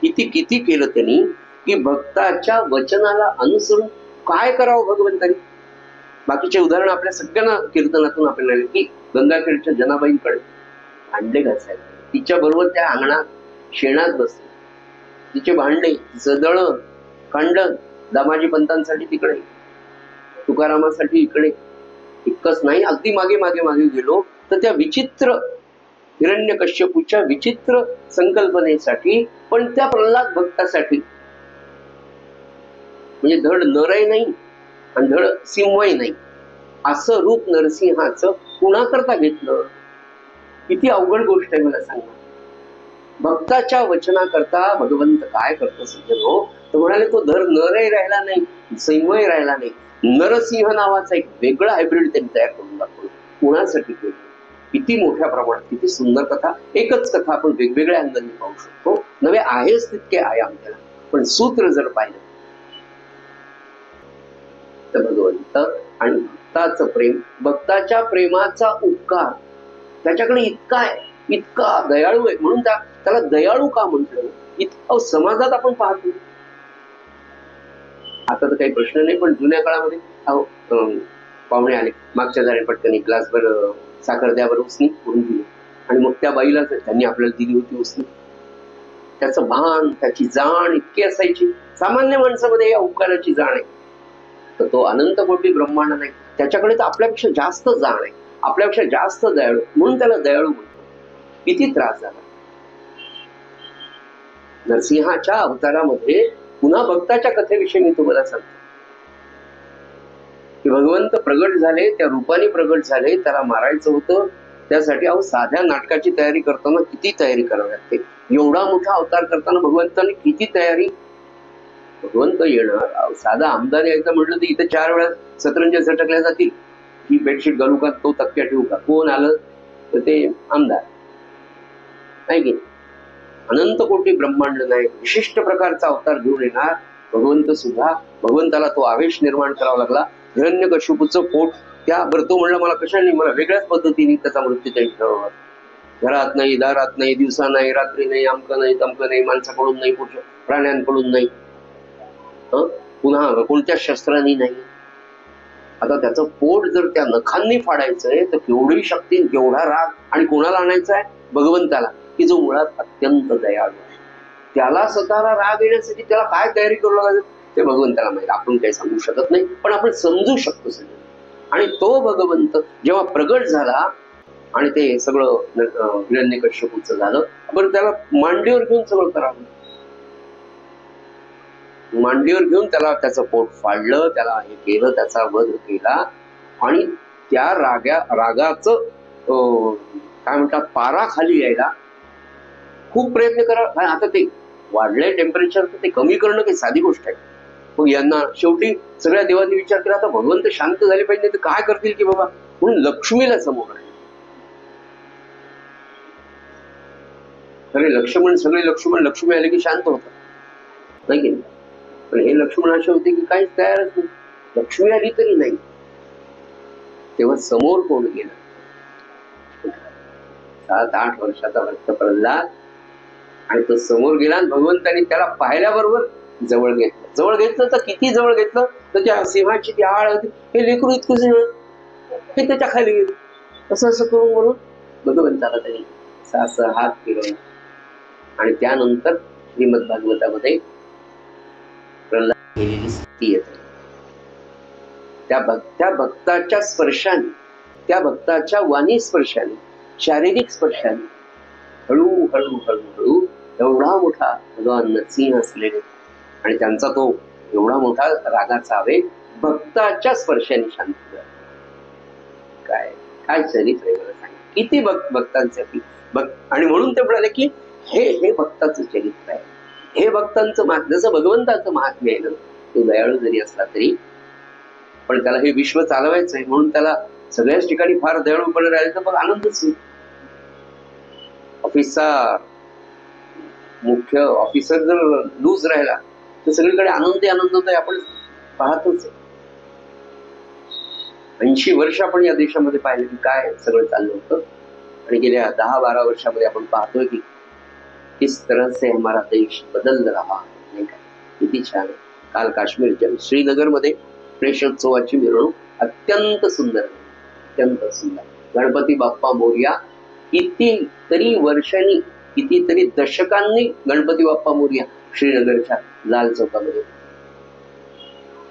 किती किती केलं त्यांनी की भक्ताच्या वचनाला अनुसरून काय करावं भगवंतानी. बाकीचे उदाहरण आपल्या सगळ्यांना कीर्तनातून आपल्याला की गंगाखेडच्या जनाबाईंकडे भांडे घासायला, तिच्या बरोबर त्या अंगणात शेणात बसले, तिचे भांडे, तिचं दळण कांडण, दामाजी पंतांसाठी तिकडे, तुकारामासाठी इकडे. इतकंच नाही, अगदी मागे मागे मागे गेलो तर त्या विचित्र हिरण्यकश्यपूच्या विचित्र संकल्पनेसाठी, पण त्या प्रल्हाद भक्तासाठी, म्हणजे धड नरही नाही आणि धड सिंहही नाही, असं रूप नरसिंहाचं कुणाकरता घेतलं. किती अवघड गोष्ट आहे मला सांगा. भक्ताच्या वचनाकरता भगवंत काय करतो सज्जनो, तर म्हणाले तो धर नरही राहिला नाही, सिंहही राहिला नाही, नरसिंह नावाचा एक वेगळा हायब्रिड त्यांनी तयार करून दाखवलं. कुणासाठी केलं? किती मोठ्या प्रमाणात, किती सुंदर कथा. एकच कथा आपण वेगवेगळ्या अंगाने पाहू शकतो. नवे आहेच तितके आयाम त्याला, पण सूत्र जर पाहिलं तर भगवंत आणि भक्ताचं प्रेम, भक्ताच्या प्रेमाचा उपकार त्याच्याकडे इतका आहे, इतका दयाळू आहे. म्हणून त्याला दयाळू का म्हटलं? इतकं समाजात आपण पाहतो. आता तर काही प्रश्न नाही, पण जुन्या काळामध्ये पाहुणे आले, मागच्या दारी पटकन एक ग्लासभर साखर द्या बरं, उसनी करून दिली. आणि मग त्या बाईला त्यांनी आपल्याला दिली होती उसनी. त्याचं भान, त्याची जाण इतकी असायची. सामान्य माणसामध्ये या उपकाराची जाण आहे, तर तो अनंत कोटी ब्रह्मांड नाही, त्याच्याकडे तर आपल्यापेक्षा जास्त जाण आहे, आपल्यापेक्षा जास्त दयाळू, म्हणून त्याला दयाळू म्हणतो. किती त्रास झाला नरसिंहाच्या अवतारामध्ये. पुन्हा भक्ताच्या कथेविषयी मी तुम्हाला सांगतो की भगवंत प्रगट झाले, त्या रूपाने प्रगट झाले, त्याला मारायचं होतं. त्यासाठी साध्या नाटकाची तयारी करताना किती तयारी करावी लागते. एवढा मोठा अवतार करताना भगवंताने किती तयारी. भगवंत येणार, साधा आमदार यायचं म्हटलं तर इथे 4 वेळा सतरंज्या झटकल्या जातील. ही बेडशीट घालू का, तो तक्क्या ठेवू का, कोण आलं तर ते आमदार नाही की. अनंत कोटी ब्रह्मांड नाही, विशिष्ट प्रकारचा अवतार घेऊन येणार भगवंत सुद्धा. भगवंताला तो आवेश निर्माण करावा लागला. हिरण्यकश्यपूचं पोट त्या बरं तो म्हणला मला कशाने, मला वेगळ्याच पद्धतीने त्याचा मृत्यू त्यांनी ठरवला. घरात नाही, दारात नाही, दिवसा नाही, रात्री नाही, अमकं नाही, तमकं नाही, माणसाकडून नाही, प्राण्यांकडून नाही, पुन्हा कोणत्या शस्त्रांनी नाही. आता त्याचं पोट जर त्या नखांनी फाडायचंय तर केवढी शक्ती, केवढा राग, आणि कोणाला आणायचा आहे? भगवंताला, की जो मुळात अत्यंत दयाळू आहे. त्याला स्वतःला राग येण्यासाठी त्याला काय तयारी करू लागेल ते भगवंताला माहिती. आपण काही सांगू शकत नाही, पण आपण समजू शकतो सगळं. आणि तो भगवंत जेव्हा प्रगट झाला आणि ते सगळं हिरण्यकश्यपूचं झालं, बरं त्याला मांडीवर घेऊन सगळं करावं. मांडीवर घेऊन त्याला त्याचं पोट फाडलं, त्याला हे केलं, त्याचा वध केला. आणि त्या रागाचं काय म्हणतात, पारा खाली यायला खूप प्रयत्न करा. आता ते वाढलंय टेम्परेचर, तर ते कमी करणं काही साधी गोष्ट आहे. मग यांना शेवटी सगळ्या देवांनी विचार केला, आता भगवंत शांत झाले पाहिजे, तर काय करतील की बाबा, म्हणून लक्ष्मीला समोर आहे. खरे लक्ष्मण, सगळे लक्ष्मी आले की शांत होतात, नाही की नाही? पण हे लक्ष्मण असे होते की काहीच तयारच नाही. लक्ष्मी आली तरी नाही. तेव्हा समोर कोण गेला? 7-8 वर्षाचा भक्त प्रल्हाद, आणि तो समोर गेला आणि भगवंतांनी त्याला पाहिल्याबरोबर जवळ घेतलं. तर किती जवळ घेतलं, तर त्या सिंहाची ती आळ होती, हे लेकरू इतकं जवळ, हे त्याच्या खाली गेलं. असं करून म्हणून भगवंताला त्यांनी असं हात फिरवला. आणि त्यानंतर श्रीमद भागवतामध्ये प्रल्हाद गेलेली स्थिती येते. त्या भक्ताच्या स्पर्शाने, त्या भक्ताच्या वाणी स्पर्शाने, शारीरिक स्पर्शाने हळू एवढा मोठा भगवान नरसिंह असलेले, आणि त्यांचा तो एवढा मोठा रागाचा आवेग भक्ताच्या स्पर्शाने शांत झाला. काय काय चरित्र आहे, मला सांग. किती भक्तांचे आणि म्हणून ते म्हणाले की हे भक्ताचं चरित्र आहे, हे भक्तांचं जसं भगवंताचं महात्म्य आहे ना, तो दयाळू जरी असला तरी, पण त्याला हे विश्व चालवायचंय, म्हणून त्याला सगळ्याच ठिकाणी फार दयाळूपणे राहायचं, मग आनंदच नाही. ऑफिसचा मुख्य ऑफिसर जर लूज राहिला तर सगळीकडे आनंद होतोय, आपण पाहतोच. 80 वर्ष आपण या देशामध्ये पाहिलं की काय सगळं चाललं होतं, आणि गेल्या 10-12 वर्षामध्ये आपण पाहतोय की किस तरह से हमारा देश बदल रहा, नाही का? किती छान. काल काश्मीरच्या श्रीनगरमध्ये गणेशोत्सवाची मिरवणूक अत्यंत सुंदर. गणपती बाप्पा मोरया. कितीतरी वर्षांनी, कितीतरी दशकांनी गणपती बाप्पा मोरया श्रीनगरच्या लाल चौकामध्ये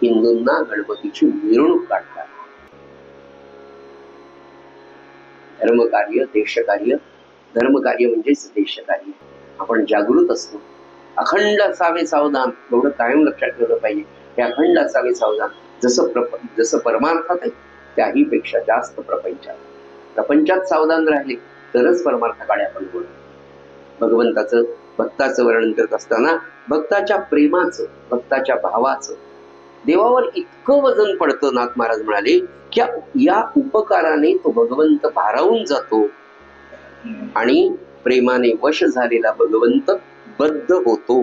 हिंदूंना गणपतीची मिरवणूक काढतात. धर्मकार्य, देशकार्य. धर्मकार्य म्हणजेच देशकार्य. आपण जागृत असतो. अखंड असावे सावधान, एवढं कायम लक्षात ठेवलं पाहिजे. हे अखंड असावे सावधान. जसं परमार्थात आहे त्याही पेक्षा जास्त प्रपंचात सावधान राहिले तरच परमार्थाकडे आपण बोलू. भक्ताचं वर्णन करत असताना भक्ताच्या प्रेमाचं, भक्ताच्या भावाचं देवावर इतकं वजन पडतं, नाथ महाराज म्हणाले की या उपकाराने तो भगवंत भारावून जातो आणि प्रेमाने वश झालेला भगवंत बद्ध होतो.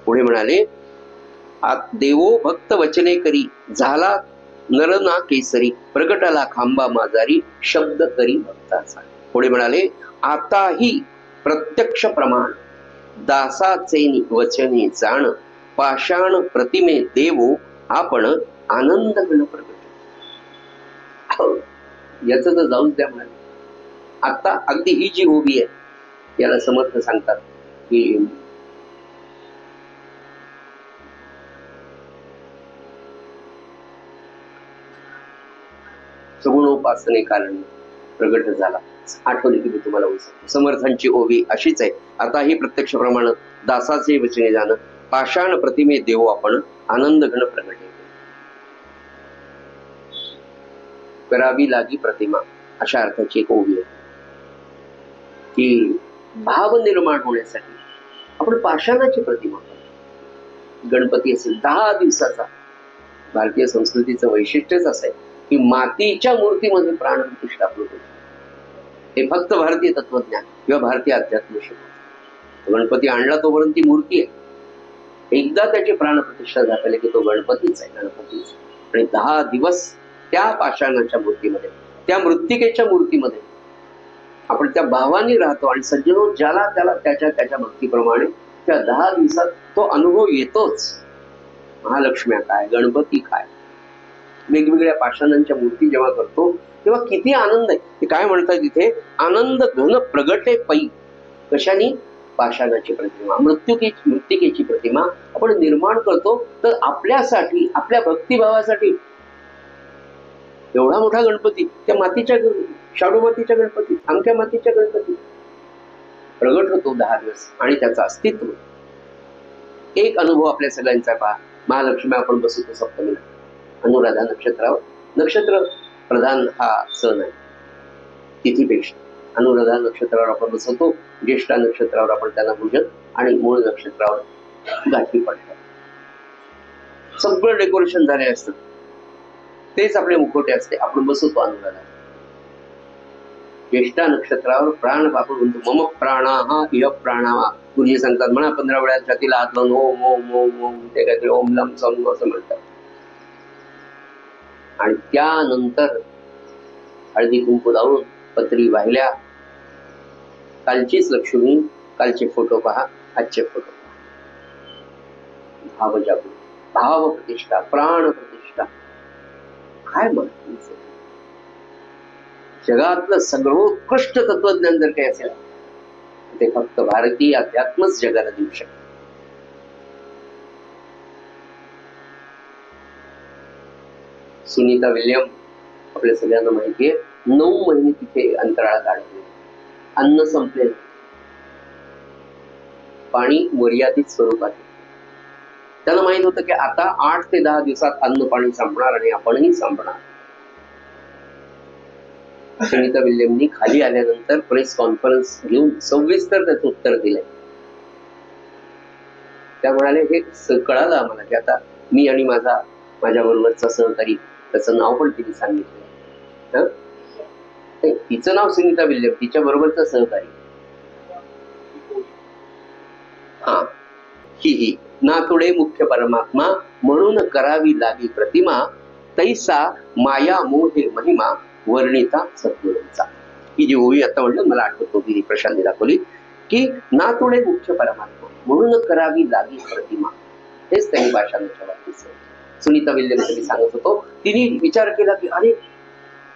पुढे म्हणाले, देवो भक्त वचने करी, झाला नर ना केसरी, प्रगटाला खांबा माजारी, शब्द करी भक्ताचा. पुढे म्हणाले, आताही प्रत्यक्ष प्रमाण, दासाचे वचने जाण, पाषाण प्रतिमे देवो आपण आनंद घन प्रगट. याच तर जाऊच द्या म्हणाले. आता अगदी ही जी उभी आहे याला समर्थ सांगतात की सगुणोपासने कारण प्रगट झाला. आठवली की मी तुम्हाला सांगतो. समर्थांची ओवी अशीच आहे. आता ही प्रत्यक्ष प्रमाण, दासाचे वचने जाणं, पाषाण प्रतिमे देव आपण आनंद घन प्रगट. करावी लागी प्रतिमा, अशा अर्थाची एक ओवी आहे की भाव निर्माण होण्यासाठी आपण पाषाणाची प्रतिमा, गणपती असेल 10 दिवसाचा. भारतीय संस्कृतीचं वैशिष्ट्यच असं आहे की मातीच्या मूर्तीमध्ये प्राणप्रतिष्ठा होते. हे फक्त भारतीय तत्वज्ञान किंवा भारतीय अध्यात्म शिकवतो. गणपती आणला तोपर्यंत ती मूर्ती आहे. एकदा त्याची प्राणप्रतिष्ठा झाली की तो गणपतीच आहे. आणि 10 दिवस त्या पाषाणाच्या मूर्तीमध्ये, त्या मृत्तिकेच्या मूर्तीमध्ये आपण त्या भावाने राहतो आणि सज्जनो ज्याला त्याला त्याच्या त्याच्या भक्तीप्रमाणे त्या 10 दिवसात तो अनुभव येतोच. महालक्ष्म्या काय, गणपती काय, वेगवेगळ्या पाषाणांच्या मूर्ती जेव्हा करतो तेव्हा किती आनंद आहे. ते काय म्हणतात तिथे, आनंद घन प्रगटे पै. कशाने? पाषाणाची प्रतिमा, मृत्तिकेची प्रतिमा आपण निर्माण करतो तर आपल्यासाठी, आपल्या भक्तिभावासाठी. एवढा मोठा गणपती, त्या मातीच्या, शाडू मातीच्या गणपती, अमक्या मातीच्या गणपती प्रगट होतो 10 दिवस आणि त्याचं अस्तित्व. एक अनुभव आपल्या सगळ्यांचा पहा. महालक्ष्मी आपण बसवतो सप्तमीला, अनुराधा नक्षत्रावर. नक्षत्र प्रधान हा सण आहे तिथीपेक्षा. अनुराधा नक्षत्रावर आपण बसवतो, ज्येष्ठा नक्षत्रावर आपण त्यांना पूजन आणि मूळ नक्षत्रावर गाठी पडतात. सगळं डेकोरेशन झाले असतं, तेच आपले मुखोटे असते, आपण बसवतो अनुराधा. ज्येष्ठा नक्षत्रावर प्राण बापू म्हणतो, मम प्राणा हा इह प्राणावा. गुरुजी सांगतात म्हणा 15 वेळा छातीला हात लावून ओम ओम ओम ओम, ते काहीतरी ओम लम सम असं म्हणतात. आणि त्यानंतर हळदी कुंकू लावून पत्री वाहिल्या. कालचीच लक्ष्मी, कालचे फोटो पहा, आजचे फोटो पहा. भाव जागृती, भाव प्रतिष्ठा, प्राण प्रतिष्ठा. काय माहिती, जगातलं सर्वोत्कृष्ट तत्वज्ञान जर काही असेल ते फक्त भारतीय अध्यात्मच जगाला देऊ शकते. सुनीता विल्यम आपल्या सगळ्यांना माहितीये, 9 महिने तिथे अंतराळ काढले, अन्न संपले, पाणी मर्यादित स्वरूपात. त्यांना माहित होतं की आता 8 ते 10 दिवसात अन्न पाणी संपणार आणि आपणही संपणार. सुनीता विल्यमनी खाली आल्यानंतर प्रेस कॉन्फरन्स घेऊन सविस्तर त्याचं उत्तर दिलंय. त्या म्हणाले, हे कळालं आम्हाला की आता मी आणि माझ्या बरोबरचा सहकारी, त्याचं नाव पण तिने सांगितलं. तिचं नाव सुनीता विल्यम, तिच्या बरोबरचा सहकारी. हा, ही नातुडे मुख्य परमात्मा म्हणून करावी लागी प्रतिमा, तैसा माया मोहे महिमा वर्णिता सद्गुरूंचा. ही जी ओवी आता म्हणलं मला आठवतो, की प्रशांतने दाखवली, की नातुडे मुख्य परमात्मा म्हणून करावी लागी प्रतिमा. हेच त्यांनी पाषाणाच्या बाबतीत सुनीता विल्यम सांगत होतो. तिने विचार केला की अरे,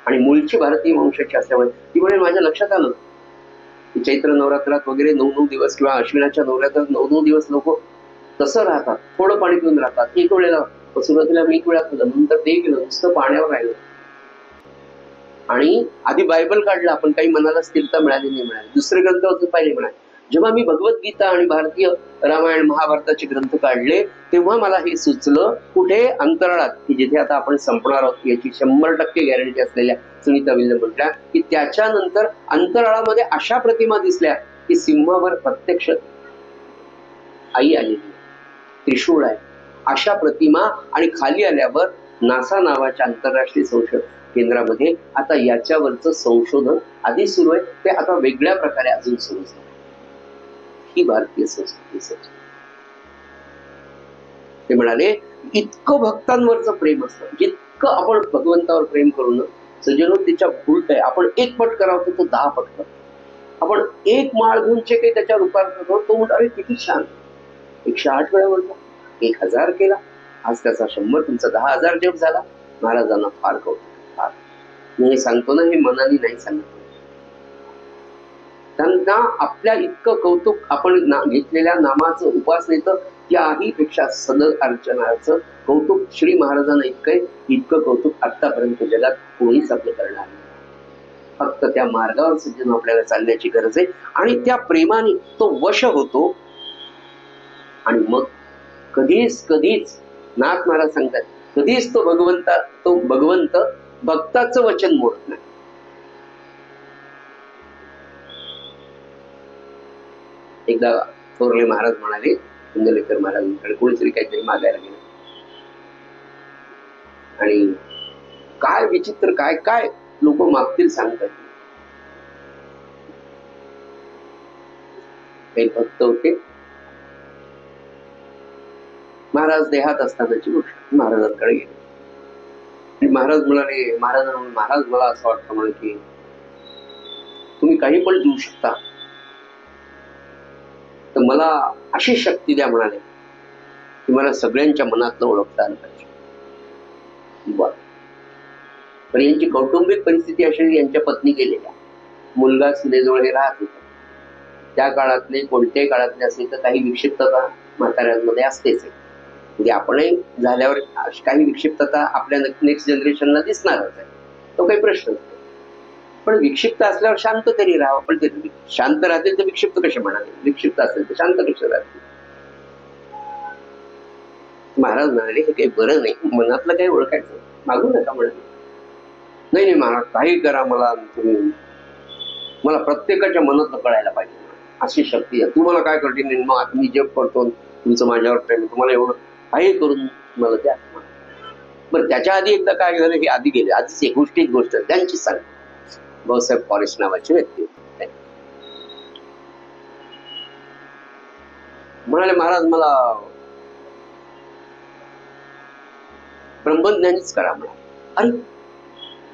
आणि मूळची भारतीय वंशाची असल्यामुळे ती म्हणे माझ्या लक्षात आलं की चैत्र नवरात्रात वगैरे 9 दिवस किंवा अश्विनाच्या नवरात्रात 9 दिवस लोक तसं राहतात, थोडं पाणी पिऊन राहतात. एक वेळेला सुरुवातीला मी 1 वेळा खाल्लं, नंतर ते केलं, नुसतं पाण्यावर राहिलं. आणि आधी बायबल काढलं आपण, काही मनाला स्थिरता मिळाली नाही मिळाली. दुसरे ग्रंथ अजून पाहिले म्हणाले. जेव्हा मी भगवद्गीता आणि भारतीय रामायण महाभारताचे ग्रंथ काढले तेव्हा मला हे सुचलं, कुठे अंतराळात, की जिथे आता आपण संपणार आहोत याची 100% गॅरंटी असलेल्या सुनीता विल्यम म्हटल्या की त्याच्यानंतर अंतराळामध्ये अशा प्रतिमा दिसल्या की सिंहावर प्रत्यक्ष आई आलेली, त्रिशूळ आहे, अशा प्रतिमा. आणि खाली आल्यावर नासा नावाच्या आंतरराष्ट्रीय संशोधन केंद्रामध्ये आता याच्यावरचं संशोधन आधी सुरू आहे, ते आता वेगळ्या प्रकारे अजून सुरू झालं. ही भारतीय संस्कृती. ते म्हणाले, इतकं भक्तांवरचं प्रेम असतं, जितकं आपण भगवंतावर प्रेम करून सज्जनो त्याच्या उलट आहे. आपण 1 पट करावं तर तो 10 पट करतो. आपण 1 माळ घेऊन जे काही त्याच्या रूपात करतो तो म्हणतो अरे किती छान, 108 वेळा म्हणतो, 1000 केला, आज त्याचा 100, तुमचा 10,000 जप झाला. महाराजांना फार कौतुक, फार. मी हे सांगतो ना, हे मनाने नाही सांगतो. त्यांना आपल्या इतकं कौतुक, आपण घेतलेल्या नामाचं, उपासनेचं, त्याही पेक्षा सदर अर्चनाचं कौतुक श्री महाराजांना इतकं कौतुक आतापर्यंत जगात कोणीच आपलं करणार नाही. फक्त त्या मार्गावर सज्जन आपल्याला चालण्याची गरज आहे आणि त्या प्रेमाने तो वश होतो. आणि मग कधीच नाथ महाराज सांगतात, कधीच तो भगवंत भक्ताचं वचन मोडत नाही. एकदा थोरले महाराज म्हणाले, कुंडलेकर महाराजांकडे कोणीतरी काहीतरी मागायला गेलं आणि काय विचित्र, काय लोक मागतील सांगतात. काही भक्त होते, महाराज देहात असतानाची गोष्ट, महाराजांकडे गेले. महाराज म्हणाले, महाराज मला असं वाटतं म्हणे की तुम्ही काही पण देऊ शकता, तर मला अशी शक्ती द्या म्हणाले की मला सगळ्यांच्या मनातलं ओळखता आलं पाहिजे. बर. पण यांची कौटुंबिक परिस्थिती अशी, यांच्या पत्नी गेलेल्या, मुलगा सुनेजवळ हे राहत होता. त्या काळातले, कोणत्याही काळातले असेल तर काही विक्षिप्तता म्हाताऱ्यांमध्ये असतेच. म्हणजे आपणही झाल्यावर काही विक्षिप्तता आपल्या नेक्स्ट जनरेशनला दिसणारच आहे, तो काही प्रश्न नाही. पण विक्षिप्त असल्यावर शांत तरी राहावं. पण ते शांत राहतील तर विक्षिप्त कसे म्हणाले, विक्षिप्त असेल तर शांत कसे राहतील. महाराज म्हणाले हे काही बरं नाही, मनातलं काही ओळखायचं, मागू नका म्हणाले. नाही नाही महाराज, काही करा, मला प्रत्येकाच्या मनातलं कळायला पाहिजे, अशी शक्ती आहे. तुम्हाला काय कठीण नाही, मग मी जप करतो, तुमचं माझ्यावर प्रेम, तुम्हाला एवढं काही करून मला द्या. बरं, त्याच्या आधी एकदा काय झालं हे आधी गेले, आधीच एक गोष्ट त्यांची सांग. भाऊसाहेब फॉरेस्ट नावाचे व्यक्ती होते. म्हणाले महाराज मला ब्रह्मज्ञानीच करा म्हणा. अरे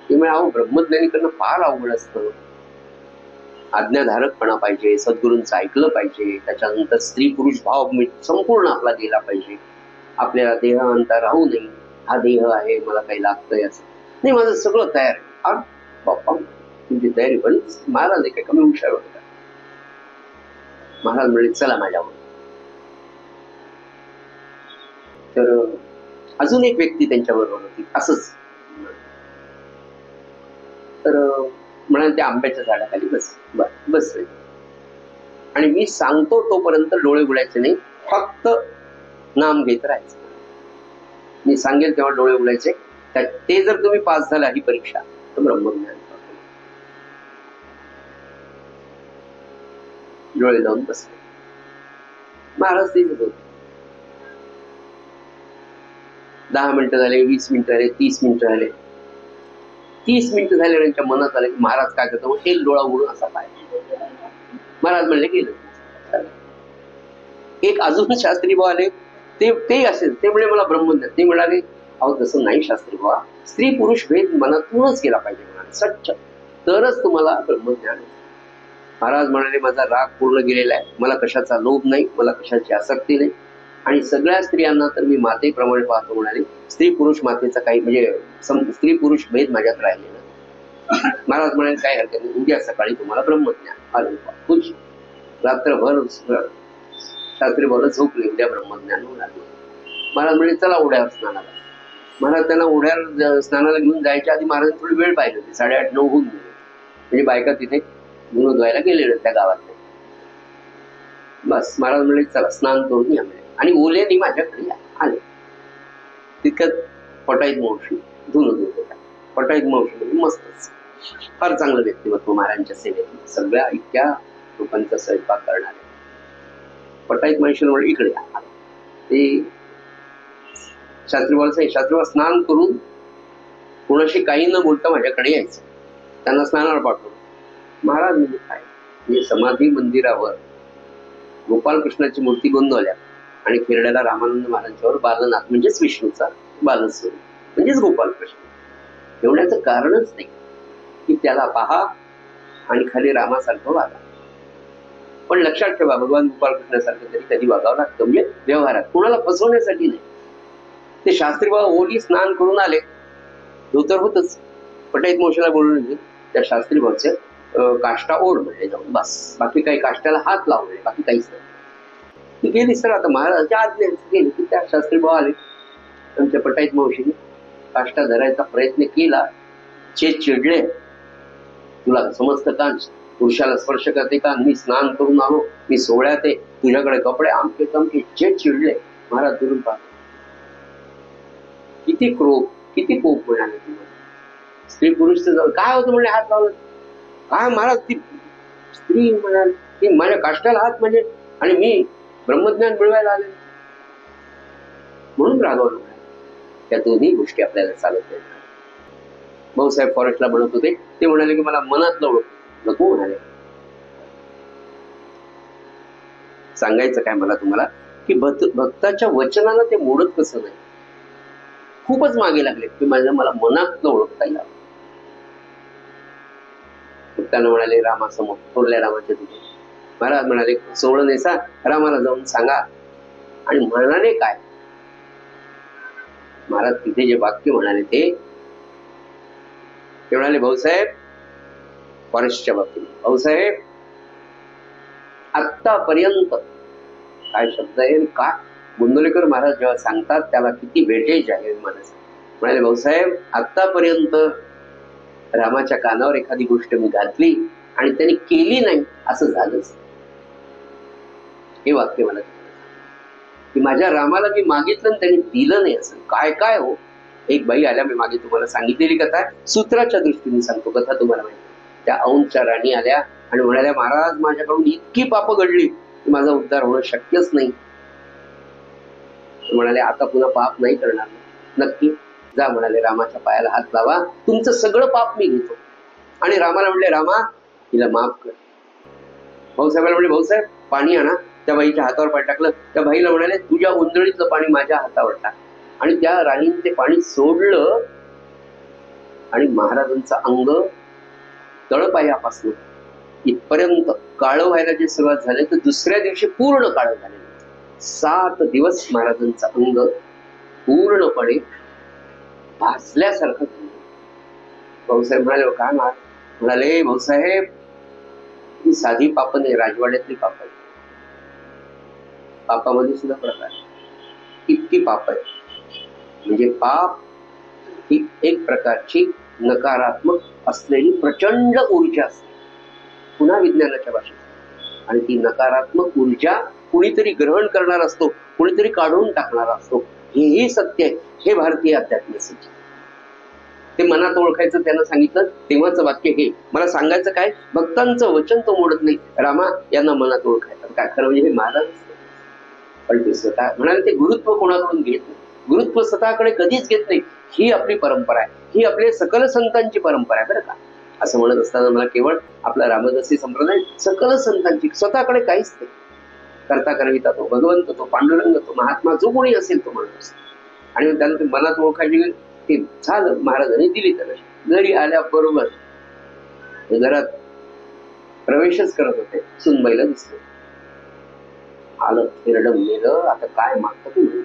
ते म्हणजे अहो, ब्रह्मज्ञानी करणं फार अवघड असतं. आज्ञाधारकपणा पाहिजे, सद्गुरूंचं ऐकलं पाहिजे, त्याच्यानंतर स्त्री पुरुष भाव संपूर्ण आपला गेला पाहिजे. आपल्याला देहांता राहू नये, हा देह आहे, मला काही लागतंय असं नाही, माझं सगळं तयार आहे. बाप्पा, तुमची तयारी बरीच. महाराज काय कमी हुशार होता. महाराज म्हणजे चला माझ्यावर. तर अजून एक व्यक्ती त्यांच्याबरोबर होती असंच. तर म्हणाले त्या आंब्याच्या झाडाखाली बसले आणि मी सांगतो तोपर्यंत डोळे उघडायचे नाही, फक्त नाम घेत राहायचं. मी सांगेल तेव्हा डोळे उघडायचे. ते जर तुम्ही पास झाला ही परीक्षा तर ब्रह्मज्ञान. डोळे लावून बसले. महाराज तिथेच होते. 10 मिनिटं झाले, 20 मिनिटं झाले, 30 मिनिटं झाले. 30 मिनिटं झाले, त्यांच्या मनात आले महाराज काय करतो, एक डोळा उघडून असा पाहिजे. महाराज म्हणले गेलं. एक अजून शास्त्री भाऊ आले, ते असेल, ते म्हणजे मला ब्रह्मज्ञान. ते म्हणाले अहो तसं नाही शास्त्री भाऊ, स्त्री पुरुष भेद मनातूनच गेला पाहिजे म्हणाले, सच्च, तरच तुम्हाला ब्रह्मज्ञान. महाराज म्हणाले माझा राग पूर्ण गेलेला आहे, मला कशाचा लोभ नाही, मला कशाची आसक्ती नाही, आणि सगळ्या स्त्रियांना तर मी मातेप्रमाणे पाहतो म्हणाले. स्त्री पुरुष मातेचा काही म्हणजे स्त्री पुरुष भेद माझ्यात राहिलेला. महाराज म्हणाले काय हरकत नाही, उद्या सकाळी तुम्हाला ब्रह्मज्ञान. अरे खुश. रात्रभर शास्त्री बोलत झोपले, उद्या ब्रह्मज्ञान होणार. महाराज म्हणजे चला उड्यावर स्नानाला. महाराज त्यांना उड्यावर स्नानाला घेऊन जायच्या आधी महाराज थोडी वेळ पाहिजे होती, 8:30-9 होऊन गेले. म्हणजे बायका तिथे धुणं धुवायला गेलेले त्या गावातले. बस महाराज म्हणजे चला स्नान करून या म्हणजे, आणि ओल्याने माझ्याकडे आले. तितक्यात पटाईत मावशी धुणं धुत होत्या. पटाईत मावशी म्हणजे मस्तच, फार चांगलं व्यक्तिमत्व महाराजांच्या सेवेत, सगळ्या इतक्या लोकांचा स्वयंपाक करणारे. पटाईत मावशी म्हणजे इकडे ते शास्त्रीबाबा स्नान करून कोणाशी काही न बोलता माझ्याकडे यायचं, त्यांना स्नानाला पाठवलं. महाराज म्हणजे काय, म्हणजे समाधी मंदिरावर गोपालकृष्णाची मूर्ती गोंदवल्या आणि खेरड्याला रामानंद महाराजांच्यावर बालनाथ म्हणजेच विष्णूचा बालस्वरूप म्हणजेच गोपालकृष्ण एवढ्याचं कारणच नाही की त्याला पहा आणि खाली रामासारखं वागा. पण लक्षात ठेवा, भगवान गोपालकृष्णासारखं तरी कधी वागावं लागतं, म्हणजे व्यवहारात, कोणाला फसवण्यासाठी नाही. ते शास्त्री बाबा ओली स्नान करून आले, धोतर होतच. पटाईत मावशीला बोलून त्या शास्त्री भाऊचे काष्टा ओढ म्हणले जाऊन, बस बाकी काही काष्टाला हात लावले, बाकी काहीच नाही. ती गेली सर. आता महाराजांच्या आज्ञा गेली की त्या शास्त्री भाऊ आले, आमच्या पटाईत मावशीने काष्टा धरायचा प्रयत्न केला. जे चिडले, तुला समजतं का, पुरुषाला स्पर्श करते का, मी स्नान करून आलो, मी सोहळ्यात आहे, तुझ्याकडे कपडे आमके तमके, जे चिडले. महाराज दुरून पाहतो, किती क्रोध, किती कोप म्हणाले तुम्हाला. स्त्री पुरुष काय होतं म्हणजे हात लावलं काय महाराज, ती स्त्री म्हणाल की माझ्या काष्टाला हात म्हणजे, आणि मी ब्रह्मज्ञान मिळवायला आले म्हणून रागवलं. त्या दोन्ही गोष्टी आपल्याला चालत नाही. भाऊसाहेब फॉरेस्टला म्हणत होते, ते म्हणाले की मला मनातलं ओळख नको म्हणाले. सांगायचं काय मला तुम्हाला की भक्ताच्या वचनाला ते मोडत कसं नाही. खूपच मागे लागले की मला मनातलं ओळखता येईल. त्यानं म्हणाले रामासमोर थोरल्या रामाच्या तिथे महाराज म्हणाले सोवळं नेसा रामाला जाऊन सांगा. आणि म्हणाले काय महाराज तिथे जे वाक्य म्हणाले ते म्हणाले भाऊसाहेब फॉरेस्टच्या बाबतीत भाऊसाहेब आत्तापर्यंत काय शब्द आहे काय गोंदवलेकर महाराज जेव्हा सांगतात त्याला किती वेटेज आहे म्हणाले भाऊसाहेब आत्तापर्यंत रामाच्या कानावर एखादी गोष्ट मी घातली आणि त्यांनी केली नाही असं झालंच. हे वाक्य मला की माझ्या रामाला मी मागितलं त्यांनी दिलं नाही असं काय काय हो. एक बाई आल्या मी मागे तुम्हाला सांगितलेली कथा सूत्राच्या दृष्टीने सांगतो कथा तुम्हाला माहिती. त्या औंधच्या राणी आल्या आणि म्हणाल्या महाराज माझ्याकडून इतकी पाप घडली की माझा उद्धार होणं शक्यच नाही. म्हणाले आता पुन्हा पाप नाही करणार. नक्की जा म्हणाले रामाच्या पायाला हात लावा तुमचं सगळं पाप मी घेतो. आणि रामाला म्हणले रामा हिला माफ कर. भाऊसाहेबाला म्हणले भाऊसाहेब पाणी आणा. त्या बाईच्या हातावर पाणी टाकलं. त्या बाईला म्हणाले तुझ्या उंजळीतलं पाणी माझ्या हातावर टाक. आणि त्या राणीने ते पाणी सोडलं आणि महाराजांचं अंग तळपायापासून इथपर्यंत काळं व्हायला जे सुरुवात झाली तर दुसऱ्या दिवशी पूर्ण काळं झाले. 7 दिवस महाराजांचं अंग पूर्णपणे भाजल्यासारखं झालं. भाऊसाहेब म्हणाले काय म्हणाले भाऊसाहेब ही साधी पाप नाही राजवाड्यातली पाप आहे. पापामध्ये सुद्धा प्रकार इतकी पाप आहे. म्हणजे पाप ही एक प्रकारची नकारात्मक असलेली प्रचंड ऊर्जा असते पुन्हा विज्ञानाच्या भाषेत. आणि ती नकारात्मक ऊर्जा कुणीतरी ग्रहण करणार असतो कुणीतरी काढून टाकणार असतो. हेही सत्य आहे. हे भारतीय अध्यात्म सिद्ध ते मनात ओळखायचं त्यांना सांगितलं तेव्हाच वाक्य हे मला सांगायचं काय भक्तांचं वचन तो मोडत नाही. रामा यांना मनात ओळखायचं काय खरं म्हणजे हे महाराज पण ते स्वतः म्हणाले ते गुरुत्व कोणाकडून घेत नाही. गुरुत्व स्वतःकडे कधीच घेत नाही. ही आपली परंपरा आहे. ही आपले सकल संतांची परंपरा आहे बरं का. असं म्हणत असताना मला केवळ आपला रामदासी संप्रदाय सकल संतांची स्वतःकडे काहीच नाही. करता करविता तो भगवंत तो पांडुरंग तो महात्मा जो कोणी असेल तो म्हणत असतो. आणि त्यांना ते मनात ओळखायची ते झालं महाराजांनी दिली त्याला. घरी आल्याबरोबर घरात प्रवेशच करत होते सुनबाईला दिसलं. आलं हिरडं मेलं आता काय मागतं तू.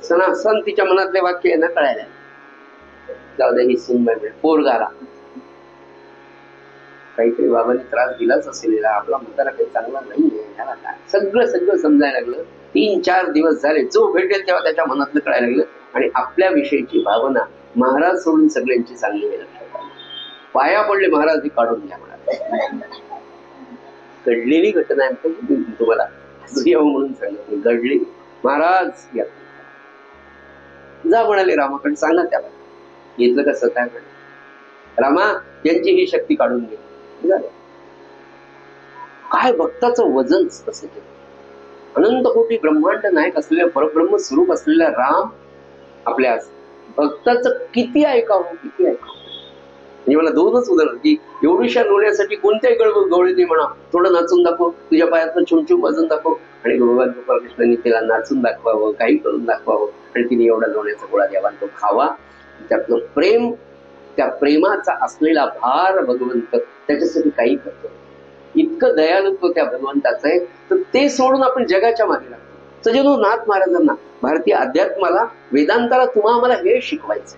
सणासन तिच्या मनातले वाक्य आहे ना कळायला जाऊ दे ही सुनबाई मिळेल पोरगाला काहीतरी बाबांनी त्रास दिलाच असेल आपला म्हातारा काही चांगला नाहीये याला काय सगळं समजायला लागलं. 3-4 दिवस झाले जो भेटेल तेव्हा त्याच्या मनातलं कळायला लागलं. आणि आपल्या विषयीची भावना महाराज सोडून सगळ्यांची चांगली आहे लक्षात आली. पाया पडले महाराज हे काढून घ्या म्हणा. घडलेली घटना आहे तुम्हाला यावं म्हणून सांगितलं. घडली महाराज या जा म्हणाले रामाकडे सांगा त्याला. घेतलं कसं काय म्हणे रामा यांची ही शक्ती काढून घे. काय भक्ताचं वजन तसं केलं. अनंत कोटी ब्रह्मांड नायक असलेल्या परब्रह्म स्वरूप असलेला राम आपल्या भक्ताचं किती ऐकावं किती ऐकावं. म्हणजे मला 2च उदाहरण की एवढीशा लोण्यासाठी कोणत्याही गवळीने म्हणा थोडं नाचून दाखव तुझ्या पायातलं छुमछुम वाजून दाखव. आणि भगवान गोपाळकृष्णांनी तिला नाचून दाखवावं काही करून दाखवावं आणि तिने एवढा लोण्याचा गोळा द्यावा तो खावा. त्यातलं प्रेम त्या प्रेमाचा असलेला भार भगवंत त्याच्यासाठी काही करतो. इतकं दयालुत्व त्या भगवंताचं आहे तर ते सोडून आपण जगाच्या मागे लागतो. सजनो नाथ महाराजांना भारतीय अध्यात्माला वेदांताला तुम्हा आम्हाला हे शिकवायचं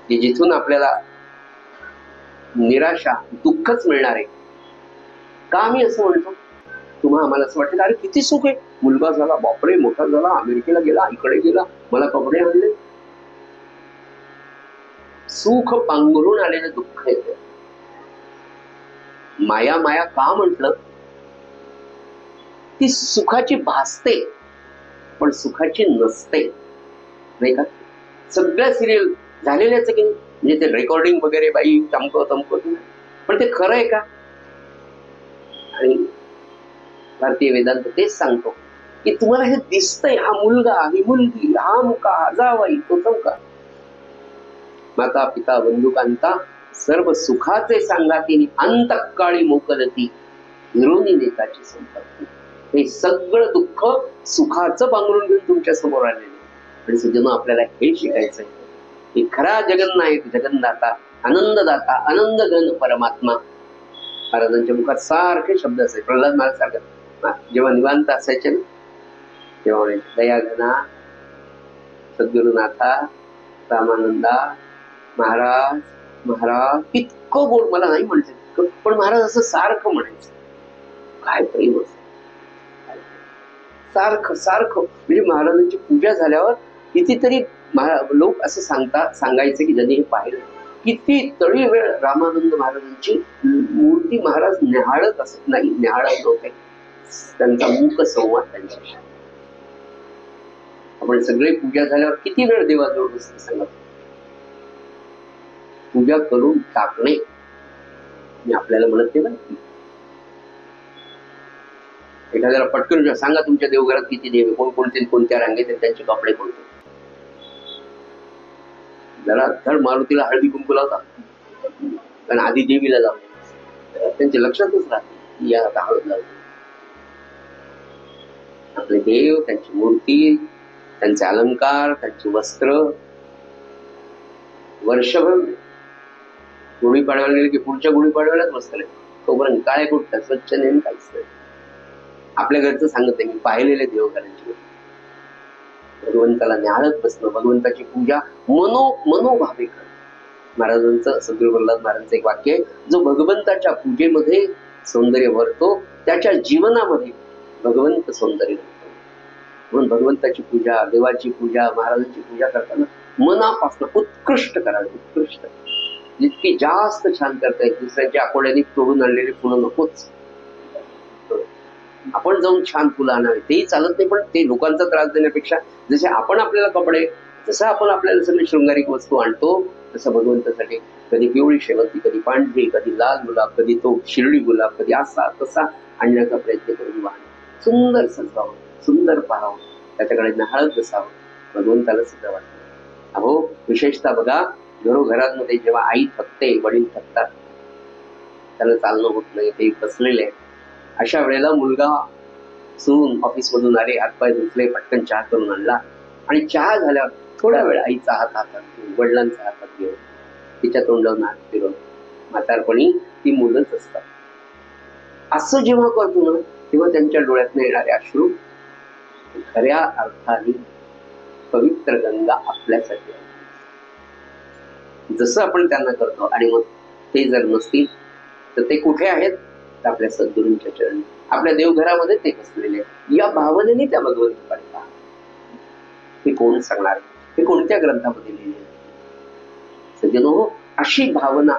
की जिथून आपल्याला निराशा दुःखच मिळणार आहे. का मी असं म्हणतो तुम्हा आम्हाला असं वाटतं अरे किती सुख आहे मुलगा झाला बापरे मोठा झाला अमेरिकेला गेला इकडे गेला मला कपडे आणले. सुख पांघरून आलेलं दुःख येतं. माया माया का म्हटलं ती सुखाची भासते पण सुखाची नसते नाही का. सगळ्या सिरियल झालेल्याच की म्हणजे ते रेकॉर्डिंग वगैरे बाई चमकवत पण ते खरं आहे का. आणि भारतीय वेदांत तेच सांगतो की तुम्हाला हे दिसतंय हा मुलगा ही मुलगी हा मुका हा जावाई तो चमका माता पिता बंधुकांता सर्व सुखाचे सांगाती अंतकाळी मोकलती हिरोनी नेताची संपत्ती. हे सगळं दुःख सुखाचं पांघरून घेऊन तुमच्या समोर आलेले. आणि सज्जनो, आपल्याला हे शिकायचंय की खरा जगन्नायक, जगन्दाता, आनंददाता, आनंद घन परमात्मा. महाराजांच्या मुखात सारखे शब्द असायचे. प्रल्हाद महाराज सारखं जेव्हा निवांत असायचे ना, तेव्हा म्हणायचे, दयाघना सद्गुरुनाथा रामानंदा महाराज महाराज. इतकं गोड, मला नाही म्हणायचं, पण महाराज असं सारखं म्हणायचं. काय प्रेम असं, सारखं सारखं. म्हणजे महाराजांची पूजा झाल्यावर कितीतरी लोक असं सांगायचे की ज्यांनी हे पाहिलं, किती तळी वेळ रामानंद महाराजांची मूर्ती महाराज न्याहाळत असत नाही, न्याहाळत नव्हते. त्यांचा मूक संवाद त्यांच्याशी. आपण सगळे पूजा झाल्यावर किती वेळ देवाजवळ बसते सांगत. पूजा करून टाकणे मी आपल्याला म्हणत नाही बरं. एखाद्याला पटकन सांगा तुमच्या देवघरात किती देव, कोणकोणते, कोणत्या रांगेत, त्यांचे कपडे कोणते. जरा धड मारुतीला हळदी कुंकू लावतात, कारण आधी देवीला लावले, त्यांच्या लक्षातच राहते या आता हळद लावतो. आपले देव, त्यांची मूर्ती, त्यांचे अलंकार, त्यांची वस्त्र, वर्षभर गुढीपाडव्याला गेले की पुढच्या गुढीपाडव्यालाच वस्त्र, तोपर्यंत काळे कुठतात, स्वच्छ नेहमी काहीच नाही. आपल्या घरचं सांगत आहे, मी पाहिलेले देवघरांची. भगवंताला न्याहाळत बसणं, भगवंताची पूजा मनोभावे कर. महाराजांचं, सद्गुरू प्रल्हाद महाराजांचं एक वाक्य आहे, जो भगवंताच्या पूजेमध्ये सौंदर्य भरतो त्याच्या जीवनामध्ये भगवंत सौंदर्य भरतो. म्हणून भगवंताची पूजा, देवाची पूजा, महाराजांची पूजा करताना मनापासून उत्कृष्ट करावी. उत्कृष्ट, जितकी जास्त छान करता येईल. दुसऱ्याच्या आकोड्याने तोडून आणलेली फुलं नकोच. आपण जाऊन छान फुलं आणावे, तेही चालत नाही, पण ते लोकांचा त्रास देण्यापेक्षा जसे आपण आपल्याला कपडे, जसं आपण आपल्याला सगळी शृंगारिक वस्तू आणतो, तसं भगवंतासाठी कधी पिवळी शेवंती, कधी पांढरी, कधी लाल गुलाब, कधी तो शिर्डी गुलाब, कधी असा तसा आणण्याचा प्रयत्न करून वाहन सुंदर सजवावं, सुंदर पाहावं, त्याच्याकडे न्याहाळत बसावं. भगवंताला सुद्धा वाटतं. अहो, विशेषतः बघा, घरोघरांमध्ये जेव्हा आई थकते, वडील थकतात, त्याला चालणं होत नाही, ते बसलेले आहेत, अशा वेळेला मुलगा सून ऑफिस मधून आले, हातपाय धुतले, पटकन चहा करून आणला, आणि चहा झाल्यावर थोड्या वेळ आईचा हातात घेऊन, वडिलांचा हातात घेऊन, तिच्या तोंडावर हात फिरवून, म्हातारपणी ती मुलंच असतात. असं जेव्हा करतो ना, तेव्हा त्यांच्या डोळ्यातनं येणारे अश्रू खऱ्या अर्थाने पवित्र गंगा आपल्यासाठी आहे. जसं आपण त्यांना करतो, आणि मग ते जर नसतील तर ते कुठे आहेत? तर आपल्या सद्गुरूंच्या चरणी, आपल्या देवघरामध्ये ते बसलेले आहेत. या भावनेने त्या भगवंताकडे पहा. हे कोण सांगणार? हे कोणत्या ग्रंथामध्ये लिहिले? सज्जनो, अशी भावना,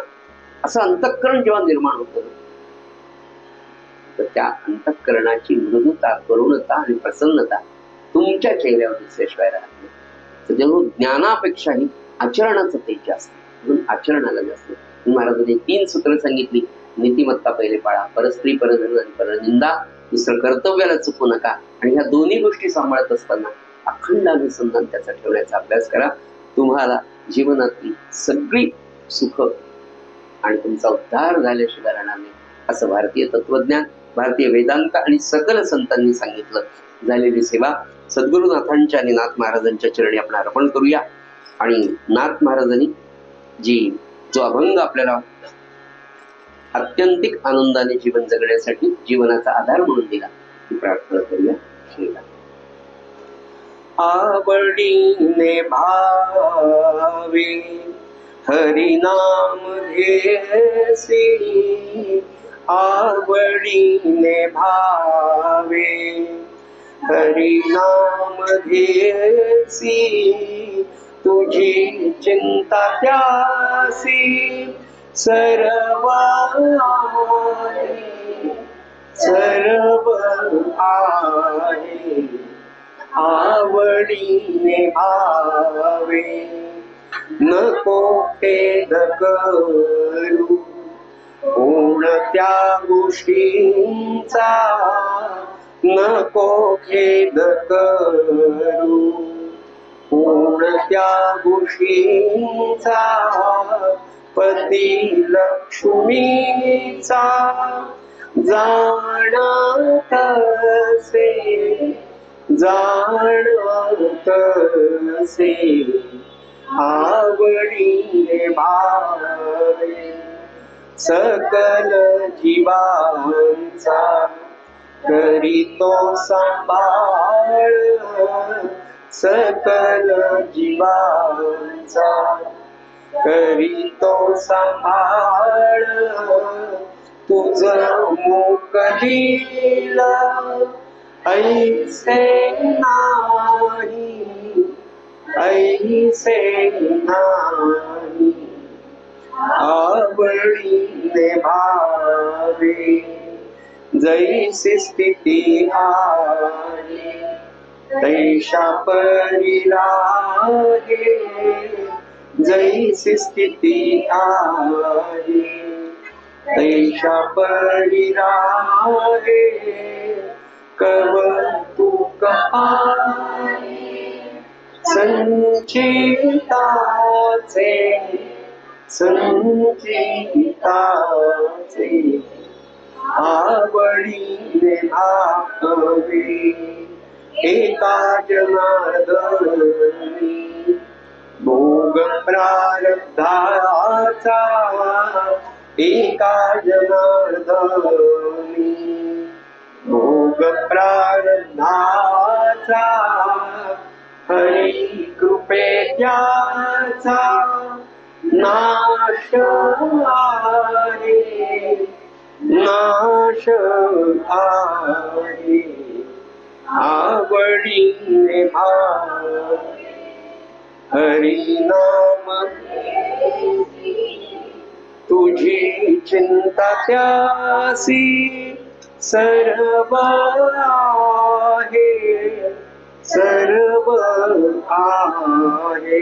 असं अंतःकरण जेव्हा निर्माण होतं, तर त्या अंतःकरणाची मृदुता, करुणता आणि प्रसन्नता तुमच्या चेहऱ्यावर दिसल्याशिवाय राहत नाही. सज्जनो, ज्ञानापेक्षाही आचरणाचं तेज जास्त, म्हणून आचरणाला जास्त. महाराजांनी 3 सूत्र सांगितली. नीतिमत्ता पहिले पाळा, परस्त्री, परधन आणि परनिंदा. दुसरं, कर्तव्याला चुकू नका. आणि ह्या दोन्ही गोष्टी सांभाळत असताना अखंड अनुसंधान त्याचा ठेवण्याचा अभ्यास करा. तुम्हाला जीवनातली सगळी सुख आणि तुमचा उद्धार झाल्याशिवाय राहणार नाही, असं भारतीय तत्वज्ञान, भारतीय वेदांत आणि सकल संतांनी सांगितलं. झालेली सेवा सद्गुरुनाथांच्या आणि नाथ महाराजांच्या चरणी आपण अर्पण करूया. आणि नाथ महाराजांनी जो अभंग आपल्याला आत्यंतिक आनंदाने जीवन जगण्यासाठी जीवनाचा आधार म्हणून दिला, ती प्रार्थना करूया. श्रीराम. आवडीने भावे हरिनाम घेसी, आवडीने भावे हरिनाम घेसी, तुझी चिंता त्यासी सर्व आहे, सर्व आहे. आवडीने भावे नको खेद करू कोणत्या गोष्टींचा, नको खेद करू कोणत्या गोष्टींचा. पती लक्ष्मीचा जाणत असे जाणत असे आवडीने भावे सकल जीवांचा करीतो सांभाळ सकल जीवांचा करीतो सांभाळ तुझ मुख दिला ऐसे नाही ऐसे नाही आवडीने भावे जैसी स्थिती आहे तैशा परी राहे जैसी स्थिती आहे तैशा परी राहे कवतुक आहे संचिताचे संचिताचे आवडीने भावे एका जनार्दनी भोग प्रारब्धाचा एका जनार्दनी भोग प्रारब्धाचा हरी कृपे त्याचा नाश आहे नाश आहे आवडीने भावे हरी नाम तुझी चिंता त्यासी सर्व आहे सर्व आहे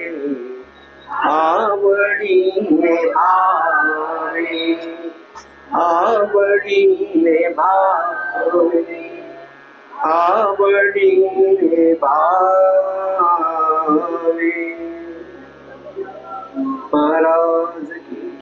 आवडीने भावे आवडीने भावे आवडीने भावे महाराज